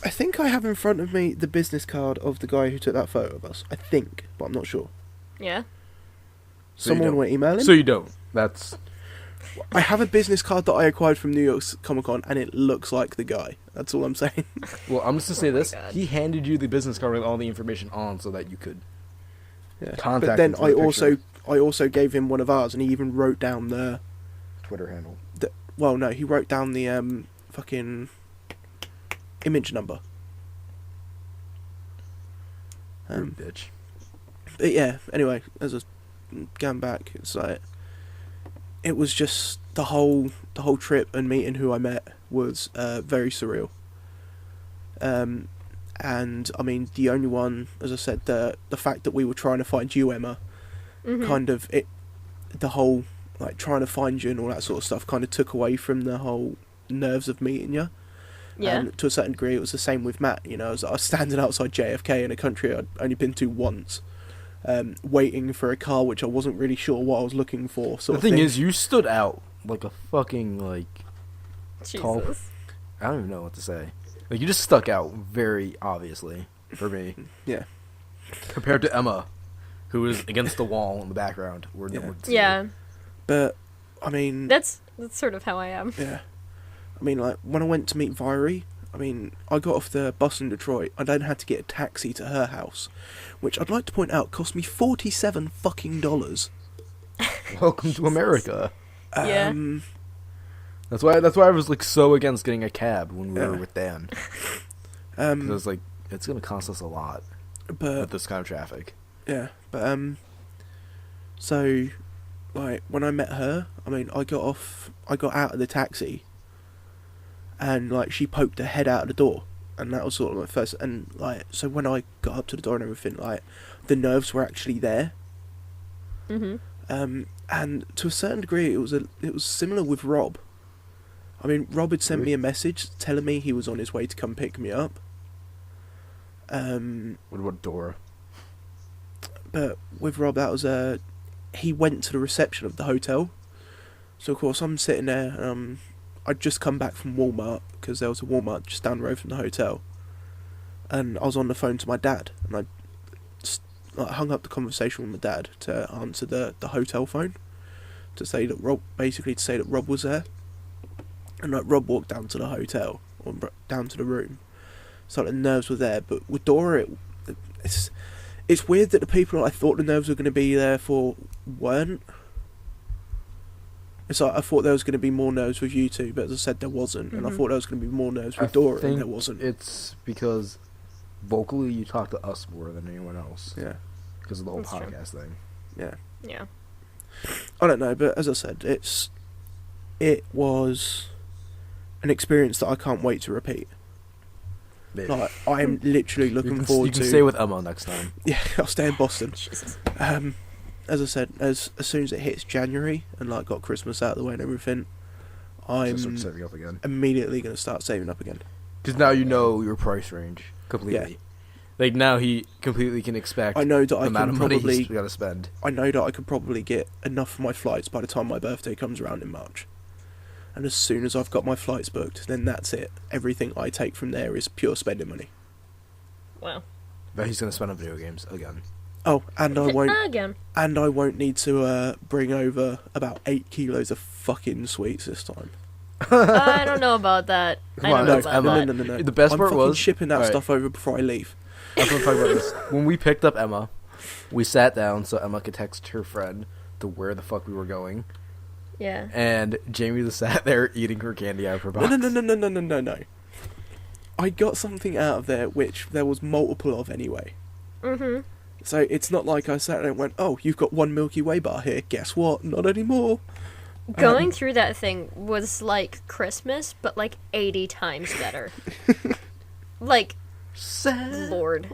S2: think I have in front of me the business card of the guy who took that photo of us. I think, but I'm not sure.
S1: Yeah.
S3: So you
S2: Someone
S3: don't.
S2: will email him.
S3: So you don't. That's...
S2: I have a business card that I acquired from New York Comic Con, and it looks like the guy. That's all I'm saying.
S3: Well, I'm just going to say this.
S1: God.
S3: He handed you the business card with all the information on so that you could...
S2: Yeah.
S3: Contact
S2: But then
S3: him through a
S2: I also gave him one of ours, and he even wrote down the.
S3: Twitter handle.
S2: Well, no, he wrote down the fucking image number.
S3: Bitch.
S2: But yeah. Anyway, as I was going back, it's like it was just the whole trip and meeting who I met was very surreal. And I mean, the only one, as I said, the fact that we were trying to find you, Emma, kind of the whole like trying to find you and all that sort of stuff kind of took away from the whole nerves of meeting you.
S1: Yeah.
S2: And to a certain degree, it was the same with Matt. You know, I was standing outside JFK in a country I'd only been to once, waiting for a car which I wasn't really sure what I was looking for.
S3: The
S2: Sort of
S3: thing
S2: thing.
S3: is, you stood out like a fucking, like...
S1: Jesus.
S3: Tall. I don't even know what to say. Like, you just stuck out very obviously for me.
S2: Yeah.
S3: Compared to Emma, who was against the wall in the background. Where no
S2: Yeah.
S3: one could see her.
S1: Yeah,
S2: But, I mean...
S1: that's sort of how I am.
S2: Yeah. I mean, like, when I went to meet Vyrie, I mean, I got off the bus in Detroit. I then had to get a taxi to her house, which I'd like to point out cost me $47 fucking dollars.
S3: Welcome to America.
S1: Yeah.
S3: That's why I was like so against getting a cab when we were with Dan. Because I was like, it's gonna cost us a lot
S2: But
S3: with this kind of traffic.
S2: yeah, but so, like, when I met her, I mean, I got out of the taxi, and like she poked her head out of the door, and that was sort of my first. And like, so when I got up to the door and everything, like, the nerves were actually there.
S1: Mhm.
S2: And to a certain degree, it was similar with Rob. I mean, Rob had sent me a message telling me he was on his way to come pick me up.
S3: What about Dora?
S2: But with Rob, that was he went to the reception of the hotel. So of course I'm sitting there, and I'd just come back from Walmart, because there was a Walmart just down the road from the hotel. And I was on the phone to my dad, and I hung up the conversation with my dad to answer the hotel phone, to say that Rob was there. And like, Rob walked down to the hotel, or down to the room. So the nerves were there, but with Dora, it's weird that the people I thought the nerves were going to be there for weren't. It's like I thought there was going to be more nerves with you two, but as I said, there wasn't. And I thought there was going to be more nerves with Dora, and there wasn't.
S3: It's because vocally you talk to us more than anyone else.
S2: Yeah.
S3: Because of the whole
S1: That's true.
S3: podcast thing.
S2: Yeah.
S1: Yeah.
S2: I don't know, but as I said, it was an experience that I can't wait to repeat.
S3: Maybe.
S2: Like, I'm literally looking forward
S3: you
S2: to...
S3: can stay with Emma next time.
S2: Yeah, I'll stay in Boston.
S1: Jesus.
S2: As I said, as soon as it hits January and like got Christmas out of the way and everything, I'm
S3: Start saving up again.
S2: immediately going to start saving up again.
S3: Because now you know your price range completely.
S2: Yeah.
S3: Like, now he completely can expect
S2: I know that
S3: the
S2: I
S3: amount
S2: can
S3: of money
S2: probably...
S3: he's got to spend.
S2: I know that I could probably get enough for my flights by the time my birthday comes around in March. And as soon as I've got my flights booked, then that's it. Everything I take from there is pure spending money.
S1: Wow.
S3: But he's going to spend on video games again.
S2: Oh, and I won't...
S1: Again.
S2: And I won't need to bring over about 8 kilos of fucking sweets this time.
S1: I don't know about that.
S3: Come
S1: I
S3: on,
S1: don't know
S3: no,
S1: about
S3: Emma.
S1: that.
S2: No.
S3: The best
S2: I'm
S3: part
S2: fucking
S3: was...
S2: shipping that
S3: Alright.
S2: stuff over before I leave.
S3: I was going to talk about this. When we picked up Emma, we sat down so Emma could text her friend to where the fuck we were going.
S1: Yeah.
S3: And Jamie just sat there eating her candy out of her box.
S2: No. I got something out of there which there was multiple of anyway.
S1: Mm-hmm.
S2: So it's not like I sat there and went, oh, you've got one Milky Way bar here. Guess what? Not anymore.
S1: Going through that thing was like Christmas, but like 80 times better. Like, Lord.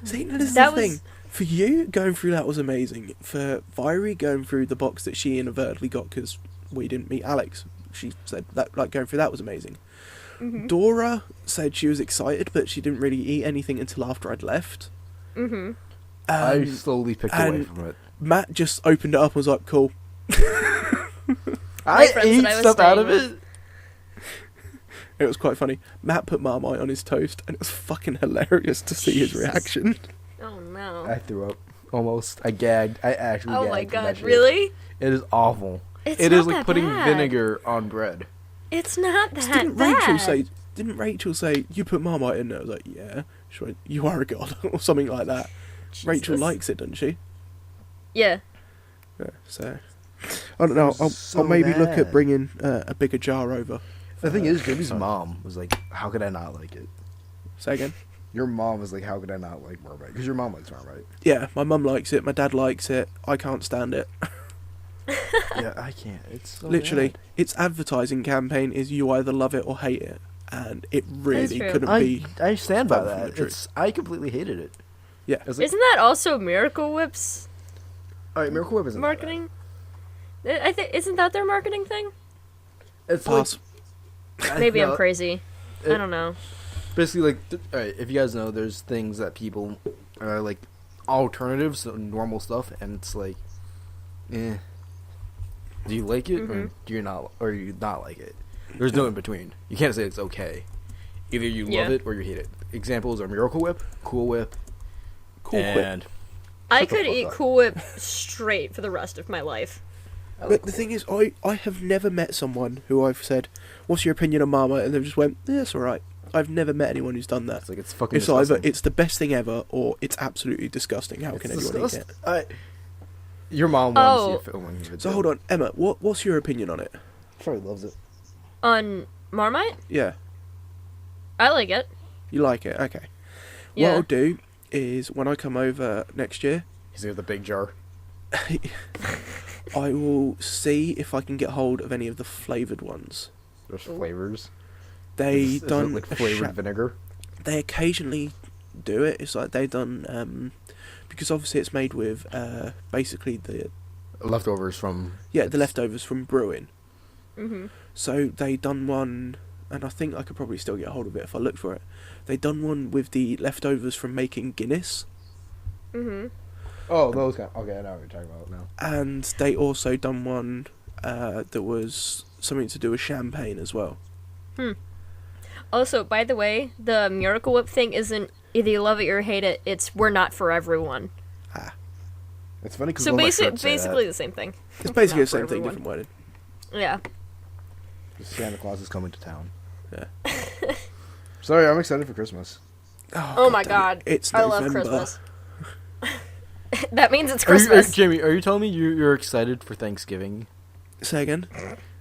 S2: See, this is
S1: That
S2: the thing.
S1: was-
S2: For you, going through that was amazing. For Vyrie, going through the box that she inadvertently got because we didn't meet Alex, she said that like going through that was amazing.
S1: Mm-hmm.
S2: Dora said she was excited, but she didn't really eat anything until after I'd left.
S1: Mm-hmm.
S3: I slowly picked away
S2: and
S3: from it.
S2: Matt just opened it up and was like, cool.
S3: I
S1: friends
S3: ate
S1: that I was
S3: stuff out of
S1: staying
S3: it.
S2: It was quite funny. Matt put Marmite on his toast, and it was fucking hilarious to see his reaction.
S1: Oh no.
S3: I threw up. Almost. I gagged. I actually
S1: Oh
S3: gagged.
S1: my
S3: from that
S1: god,
S3: shit.
S1: really?
S3: It is awful.
S1: It's
S3: It
S1: not
S3: is like
S1: that
S3: putting
S1: bad.
S3: vinegar on bread.
S1: It's not that
S2: Didn't
S1: bad.
S2: Rachel say, you put Marmite in there? I was like, yeah. She went, you are a god, or something like that. Rachel
S1: Jesus.
S2: likes it, doesn't she?
S1: Yeah.
S2: Yeah, so... I don't know, I'll maybe look at bringing a bigger jar over.
S3: The thing is, Jamie's
S2: sorry.
S3: mom was like, how could I not like it?
S2: Say again?
S3: Your mom was like, how could I not like Marmite? Because your mom likes Marmite.
S2: Yeah, my mum likes it, my dad likes it, I can't stand it.
S3: Yeah, I can't. It's so
S2: Literally,
S3: bad.
S2: its advertising campaign is you either love it or hate it. And it really
S1: true.
S2: couldn't be...
S3: I stand by
S2: further from the
S3: that.
S2: truth.
S3: I completely hated it.
S2: Yeah.
S3: I was like,
S1: Isn't that also Miracle Whip's
S3: all right, Miracle Whip isn't that
S1: marketing? I think isn't that their marketing thing?
S3: bad. It's
S2: Pass.
S3: like
S1: Maybe
S3: no,
S1: I'm crazy.
S3: it-
S1: I don't know.
S3: Basically, like, all right, if you guys know, there's things that people are like alternatives to normal stuff, and it's like, eh. Do you like it, or
S1: Mhm.
S3: do you not, or you not like it? There's no in between. You can't say it's okay. Either you
S1: Yeah.
S3: love it or you hate it. Examples are Miracle Whip, Cool Whip,
S2: Cool
S3: and...
S1: I
S3: Shut the
S1: could
S3: fuck
S1: eat
S3: up.
S1: Cool Whip straight for the rest of my life.
S2: But the thing is, I have never met someone who I've said, "What's your opinion on Marmite?" and they've just went, "Yeah, it's all right." I've never met anyone who's done that.
S3: It's like, it's fucking
S2: It's
S3: disgusting.
S2: either it's the best thing ever or it's absolutely disgusting. How can anyone eat it?
S3: Your mom wanted
S1: Oh.
S3: to see a filming video.
S2: So hold on, Emma. What's your opinion on it?
S3: Probably loves it.
S1: On Marmite,
S2: Yeah,
S1: I like it.
S2: you like it? Okay. What
S1: Yeah.
S2: I'll do is when I come over next year,
S3: He's got the big jar.
S2: I will see if I can get hold of any of the flavoured ones.
S3: There's flavors.
S2: They
S3: Is it
S2: done
S3: like
S2: a
S3: flavored vinegar.
S2: They occasionally do it. It's like they done because obviously it's made with basically the
S3: Leftovers from...
S2: the leftovers from brewing.
S1: Mm-hmm.
S2: So they done one, and I think I could probably still get hold of it if I looked for it. They done one with the leftovers from making Guinness,
S1: Mm-hmm.
S3: Oh, those kind. Okay, I know what you're talking about now.
S2: and they also done one that was something to do with champagne as well.
S1: Also, by the way, the Miracle Whip thing isn't either you love it or hate it. It's we're not for everyone.
S3: It's funny because
S1: So basically the same thing.
S2: It's basically
S1: Not
S2: the same
S1: for
S2: thing,
S1: everyone.
S2: different wording.
S1: Yeah.
S3: Santa Claus is coming to town.
S2: Yeah.
S3: Sorry, I'm excited for Christmas.
S1: Oh my
S2: damn it.
S1: God.
S2: It's
S1: I
S2: November.
S1: love Christmas. That means it's
S3: Are you,
S1: Christmas.
S3: Jamie, are you telling me you're excited for Thanksgiving?
S2: Say again?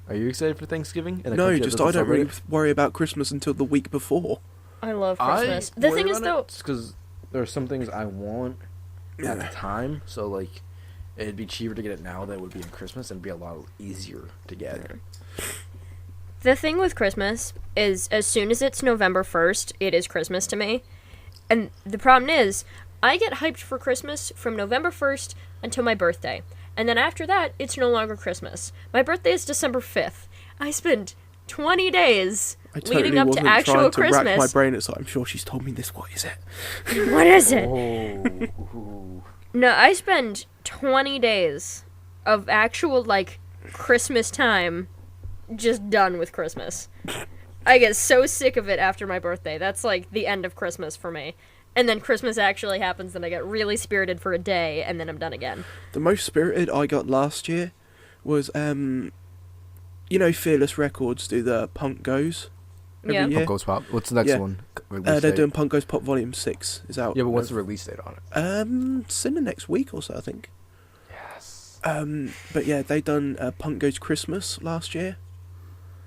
S3: Are you excited for Thanksgiving? in a
S2: No,
S3: country that
S2: just I
S3: doesn't
S2: don't really
S3: celebrate
S2: worry about Christmas until the week before.
S1: I love
S3: it?
S1: Christmas. The thing is, though,
S3: because there are some things I want at the time, so like it'd be cheaper to get it now than it would be in Christmas, and it'd be a lot easier to get.
S1: the thing with Christmas is as soon as it's November 1st, it is Christmas to me. And the problem is, I get hyped for Christmas from November 1st until my birthday. And then after that, it's no longer Christmas. My birthday is December 5th. I spend 20 days
S2: I totally
S1: leading up
S2: wasn't
S1: to actual
S2: trying to rack my
S1: Christmas.
S2: brain. It's like, I'm sure she's told me this. What is it?
S1: What is it?
S3: Oh,
S1: No, I spend 20 days of actual, like, Christmas time just done with Christmas. I get so sick of it after my birthday. That's, like, the end of Christmas for me. And then Christmas actually happens, and I get really spirited for a day, and then I'm done again.
S2: The most spirited I got last year was, Fearless Records do the Punk Goes every
S1: Yeah.
S2: year.
S3: Punk Goes Pop. What's the next
S2: Yeah.
S3: one?
S2: They're doing Punk Goes Pop Volume 6 is out.
S3: Yeah, but what's the release date on it?
S2: It's in the next week or so, I think.
S3: Yes.
S2: But yeah, they done Punk Goes Christmas last year.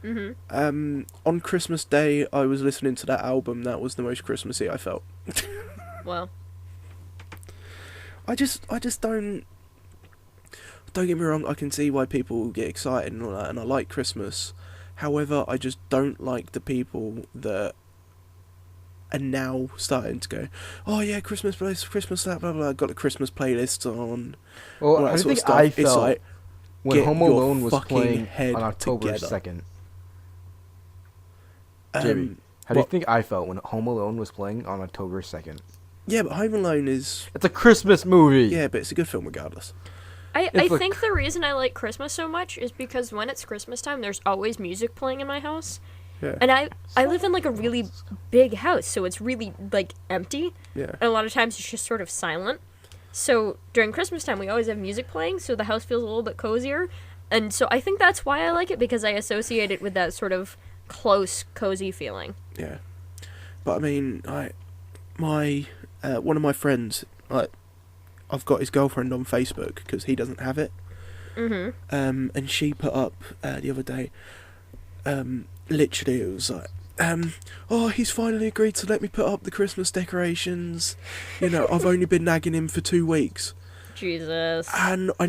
S1: Mm-hmm.
S2: On Christmas Day, I was listening to that album. That was the most Christmassy I felt.
S1: Well,
S2: I just don't get me wrong. I can see why people get excited and all that, and I like Christmas. However, I just don't like the people that are now starting to go, oh yeah, Christmas playlist, Christmas that, blah blah. Got the Christmas playlists on.
S3: Well,
S2: all
S3: I
S2: that sort of
S3: think
S2: stuff.
S3: I
S2: It's
S3: felt
S2: like,
S3: when
S2: get
S3: Home
S2: your
S3: Alone was
S2: fucking
S3: playing
S2: head
S3: on October
S2: together.
S3: 2nd. Jamie, how do you
S2: what-
S3: think I felt when Home Alone was playing on October 2nd?
S2: Yeah, but Home Alone is
S3: It's a Christmas movie.
S2: yeah, but it's a good film regardless.
S1: I
S3: It's like-
S1: think the reason I like Christmas so much is because when it's Christmas time, there's always music playing in my house.
S2: Yeah,
S1: And I live in, like, a really big house, so it's really, like, empty.
S2: yeah.
S1: And a lot of times it's just sort of silent. So during Christmas time, we always have music playing, so the house feels a little bit cozier. And so I think that's why I like it, because I associate it with that sort of close, cozy feeling.
S2: Yeah, but I mean, my one of my friends, I've got his girlfriend on Facebook because he doesn't have it.
S1: Mm-hmm.
S2: And she put up the other day. Literally, it was like, oh, he's finally agreed to let me put up the Christmas decorations. I've only been nagging him for 2 weeks,
S1: Jesus.
S2: and I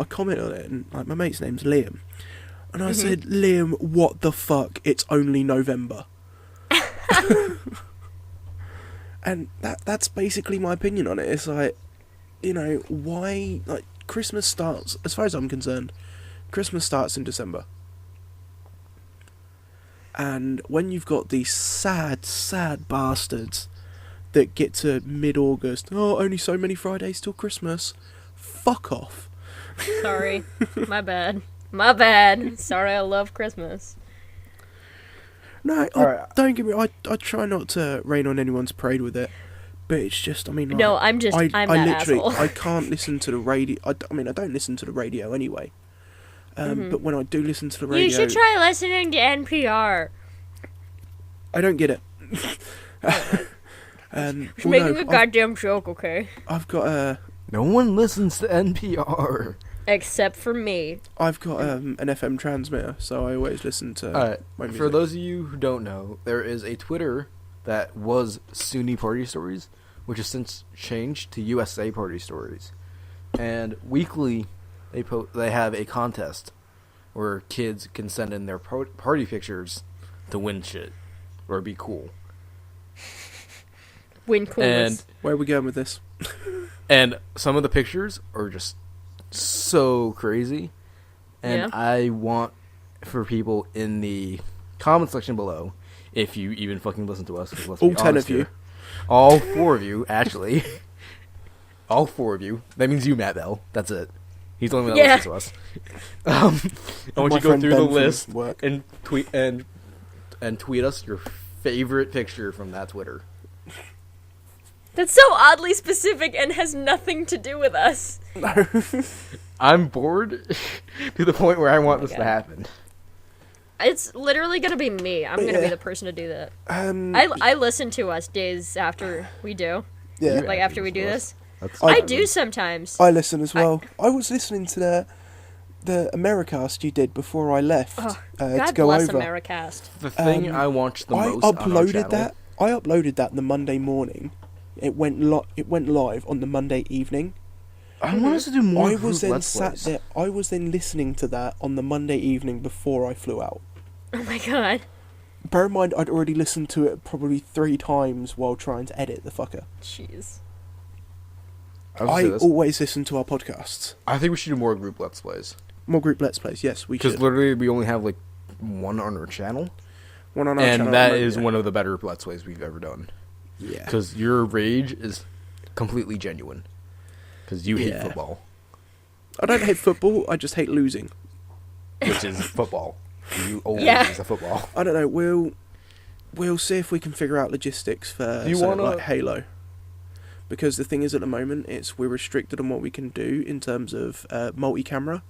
S2: commented on it, and like my mate's name's Liam, and I said, Liam, what the fuck? It's only November. And that's basically my opinion on it. It's like, why, like, Christmas starts, as far as I'm concerned, Christmas starts in December. And when you've got these sad, sad bastards that get to mid-August, oh, only so many Fridays till Christmas, fuck off.
S1: Sorry. My bad. My bad. Sorry, I love Christmas.
S2: No,
S3: Alright.
S2: don't get me. I try not to rain on anyone's parade with it, but it's just. I mean, like,
S1: No, I'm that
S2: literally,
S1: asshole.
S2: I can't listen to the radio. I mean, I don't listen to the radio anyway. But when I do listen to the radio,
S1: You should try listening to NPR.
S2: I don't get it.
S1: You're making a goddamn joke, okay?
S2: I've got a.
S3: No one listens to NPR.
S1: Except for me.
S2: I've got an FM transmitter, so I always listen to my music.
S3: For those of you who don't know, there is a Twitter that was SUNY Party Stories, which has since changed to USA Party Stories. And weekly, they have a contest where kids can send in their party pictures to win shit or be cool.
S1: Win coolness.
S3: And
S2: where are we going with this?
S3: And some of the pictures are just so crazy. And
S1: Yeah.
S3: I want for people in the comment section below, if you even fucking listen to us, 'cause let's
S2: All
S3: be
S2: 10
S3: honest
S2: of you.
S3: here, all 4 of you, actually. All 4 of you. That means you, Matt Bell. That's it. He's the only one that
S1: Yeah.
S3: listens to us. I want
S2: My
S3: you to go
S2: friend
S3: through
S2: Ben
S3: the
S2: from
S3: list
S2: work.
S3: and tweet us your favorite picture from that Twitter.
S1: That's so oddly specific and has nothing to do with us.
S3: I'm bored to the point where I want this
S1: God.
S3: to happen.
S1: It's literally gonna be me. I'm gonna be
S2: Yeah.
S1: the person to do that.
S2: I
S1: I listen to us days after we do.
S2: yeah,
S1: Like after we do this.
S3: That's
S1: I do sometimes.
S2: I listen as well. I was listening to the Americast you did before I left
S1: Oh,
S2: to
S1: God
S2: go
S1: bless
S2: over.
S1: Americast.
S3: The thing I watched the
S2: I
S3: most on our
S2: uploaded
S3: channel.
S2: that. I uploaded that the Monday morning. It went live on the Monday evening.
S3: I want us to do more
S2: I
S3: group
S2: was then
S3: Let's
S2: sat
S3: Plays.
S2: there. I was then listening to that on the Monday evening before I flew out.
S1: Oh my god.
S2: Bear in mind, I'd already listened to it probably 3 times while trying to edit the fucker.
S1: Jeez.
S2: I always listen to our podcasts.
S3: I think we should do more group Let's Plays.
S2: More group Let's Plays, yes, we
S3: Because
S2: should.
S3: literally we only have like 1 on our channel.
S2: One on our channel
S3: And that
S2: at the
S3: is
S2: moment,
S3: one of the better Let's Plays we've ever done.
S2: yeah.
S3: Because your rage is completely genuine. Because you hate
S2: Yeah.
S3: football.
S2: I don't hate football, I just hate losing.
S3: Which is football. You always
S1: Yeah.
S3: lose a football.
S2: I don't know, we'll see if we can figure out logistics for
S3: Do you
S2: something
S3: wanna-
S2: like Halo. Because the thing is, at the moment, we're restricted on what we can do in terms of multi-camera.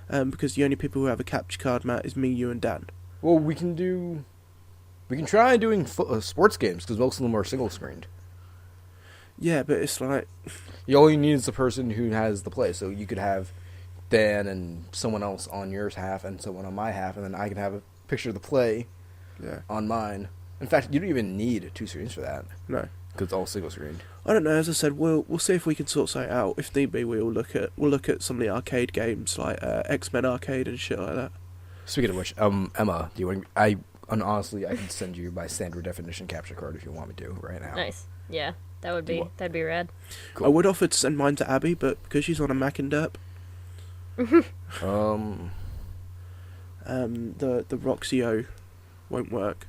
S2: Because the only people who have a capture card, Matt, is me, you, and Dan.
S3: Well, we can try doing sports games, because most of them are single-screened.
S2: Yeah, but it's like...
S3: All you need is the person who has the play. So you could have Dan and someone else on your half and someone on my half, and then I can have a picture of the play
S2: Yeah.
S3: on mine. In fact, you don't even need 2 screens for that,
S2: No.
S3: because it's all single-screened.
S2: I don't know, as I said, we'll see if we can sort something out. If need be, we'll look at some of the arcade games, like X-Men Arcade and shit like that.
S3: Speaking of which, Emma, do you want? And honestly, I can send you my standard definition capture card if you want me to right now.
S1: Nice. Yeah.
S3: what?
S1: That'd be rad.
S3: Cool.
S2: I would offer to send mine to Abby, but because she's on a Mac and Derp, the Roxio won't work.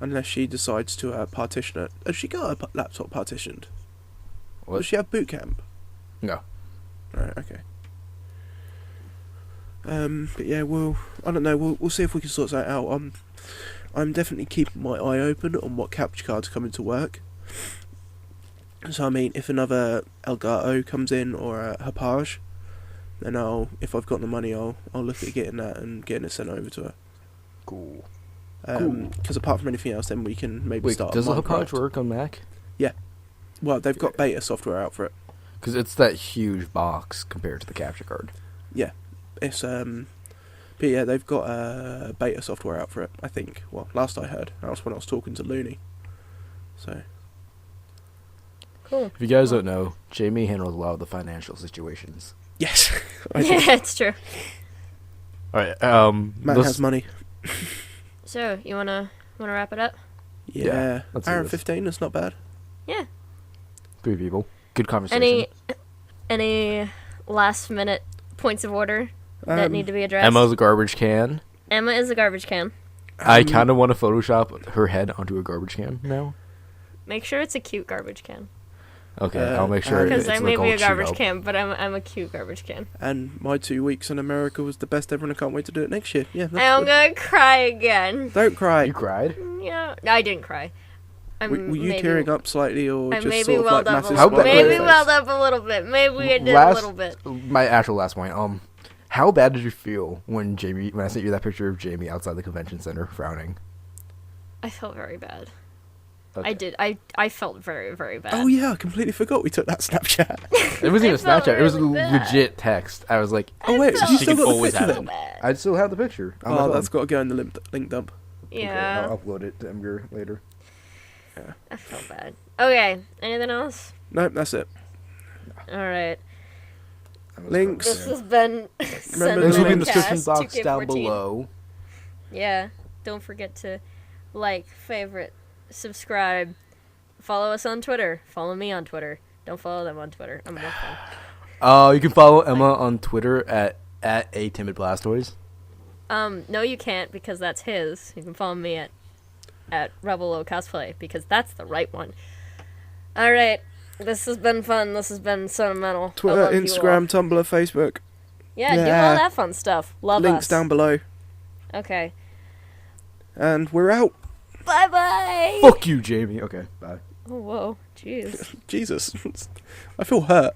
S2: Unless she decides to partition it. Has she got her laptop partitioned?
S3: What?
S2: Does she have boot camp?
S3: No.
S2: Right, okay. But yeah, I don't know, we'll see if we can sort that out. I'm definitely keeping my eye open on what capture cards come into work. So I mean, if another Elgato comes in or a Hapage, then if I've got the money, I'll look at getting that and getting it sent over to her.
S3: Cool.
S2: Because apart from anything else, then we can maybe
S3: Wait,
S2: start.
S3: does the
S2: Minecraft.
S3: Hapage work on Mac?
S2: Well, they've got beta software out for it.
S3: Because it's that huge box compared to the capture card.
S2: Yeah, it's but yeah, they've got beta software out for it. I think. Well, last I heard, that was when I was talking to Looney. So
S1: Cool.
S3: If you guys don't know, Jamie handles a lot of the financial situations.
S2: yes, I do.
S1: Yeah, it's true.
S3: All right.
S2: Matt has money.
S1: So, you wanna wrap it up?
S2: Yeah,
S3: let's do
S2: hour and
S3: this.
S2: 15. That's not bad.
S1: Yeah.
S3: 3 people. Good conversation.
S1: Any last minute points of order that need to be addressed?
S3: Emma's a garbage can.
S1: Emma is a garbage can.
S3: I kind of want to Photoshop her head onto a garbage can now.
S1: Make sure it's a cute garbage can.
S3: Okay, I'll make sure
S2: and-
S1: Because
S3: it's
S1: I may
S3: like
S1: be
S3: all
S1: a garbage
S3: chewed up.
S1: can, but I'm a cute garbage can.
S2: And my 2 weeks in America was the best ever, and I can't wait to do it next year. Yeah, that's
S1: I'm
S2: good.
S1: gonna cry again.
S2: Don't cry.
S3: You cried?
S1: Yeah, I didn't cry.
S2: Were you tearing up slightly, or
S1: I
S2: just
S1: maybe
S2: sort of like
S1: welled up a
S2: massive
S1: little
S3: How
S1: bit.
S3: bad-
S2: smile on
S1: Maybe
S2: your
S1: welled
S2: face?
S1: up a little bit. Maybe I did
S3: Last-
S1: a little bit.
S3: My actual last point. How bad did you feel when I sent you that picture of Jamie outside the convention center frowning?
S1: I felt very bad.
S3: Okay.
S1: I did. I felt very, very bad.
S2: Oh yeah, I completely forgot we took that Snapchat.
S3: It wasn't
S1: I
S3: even
S1: felt
S3: Snapchat. It was
S1: really bad.
S3: legit text. I was like,
S2: Oh wait,
S1: felt
S2: you
S4: She
S2: still
S4: can
S2: got the
S4: always
S2: picture
S4: have
S1: so
S2: then?
S1: bad.
S3: I still have the picture. On my
S2: Oh,
S3: phone.
S2: that's got to go in the link dump.
S3: Okay,
S1: Yeah,
S3: I'll upload it to Emger later.
S1: I felt bad. Okay, anything else?
S2: Nope, that's it.
S1: All right.
S2: Links.
S1: This has been
S2: Remember
S3: Links will be in
S2: Cinnamon
S3: the description
S1: Cast
S3: box
S1: 2K14.
S3: down below.
S1: Yeah, don't forget to like, favorite, subscribe, follow us on Twitter. Follow me on Twitter. Don't follow them on Twitter. I'm more fun.
S3: You can follow Emma on Twitter at a timid blastoise.
S1: No, you can't because that's his. You can follow me at Rebel O Cosplay because that's the right one. All right, this has been fun. This has been sentimental. I
S2: Twitter,
S1: love you all.
S2: Instagram, Tumblr, Facebook.
S1: Yeah, do all
S2: Yeah.
S1: that fun stuff. Love
S2: Links
S1: us.
S2: down below.
S1: Okay.
S2: And we're out.
S1: Bye bye.
S3: Fuck you, Jamie. Okay, bye.
S1: Oh whoa, jeez.
S2: Jesus. I feel hurt.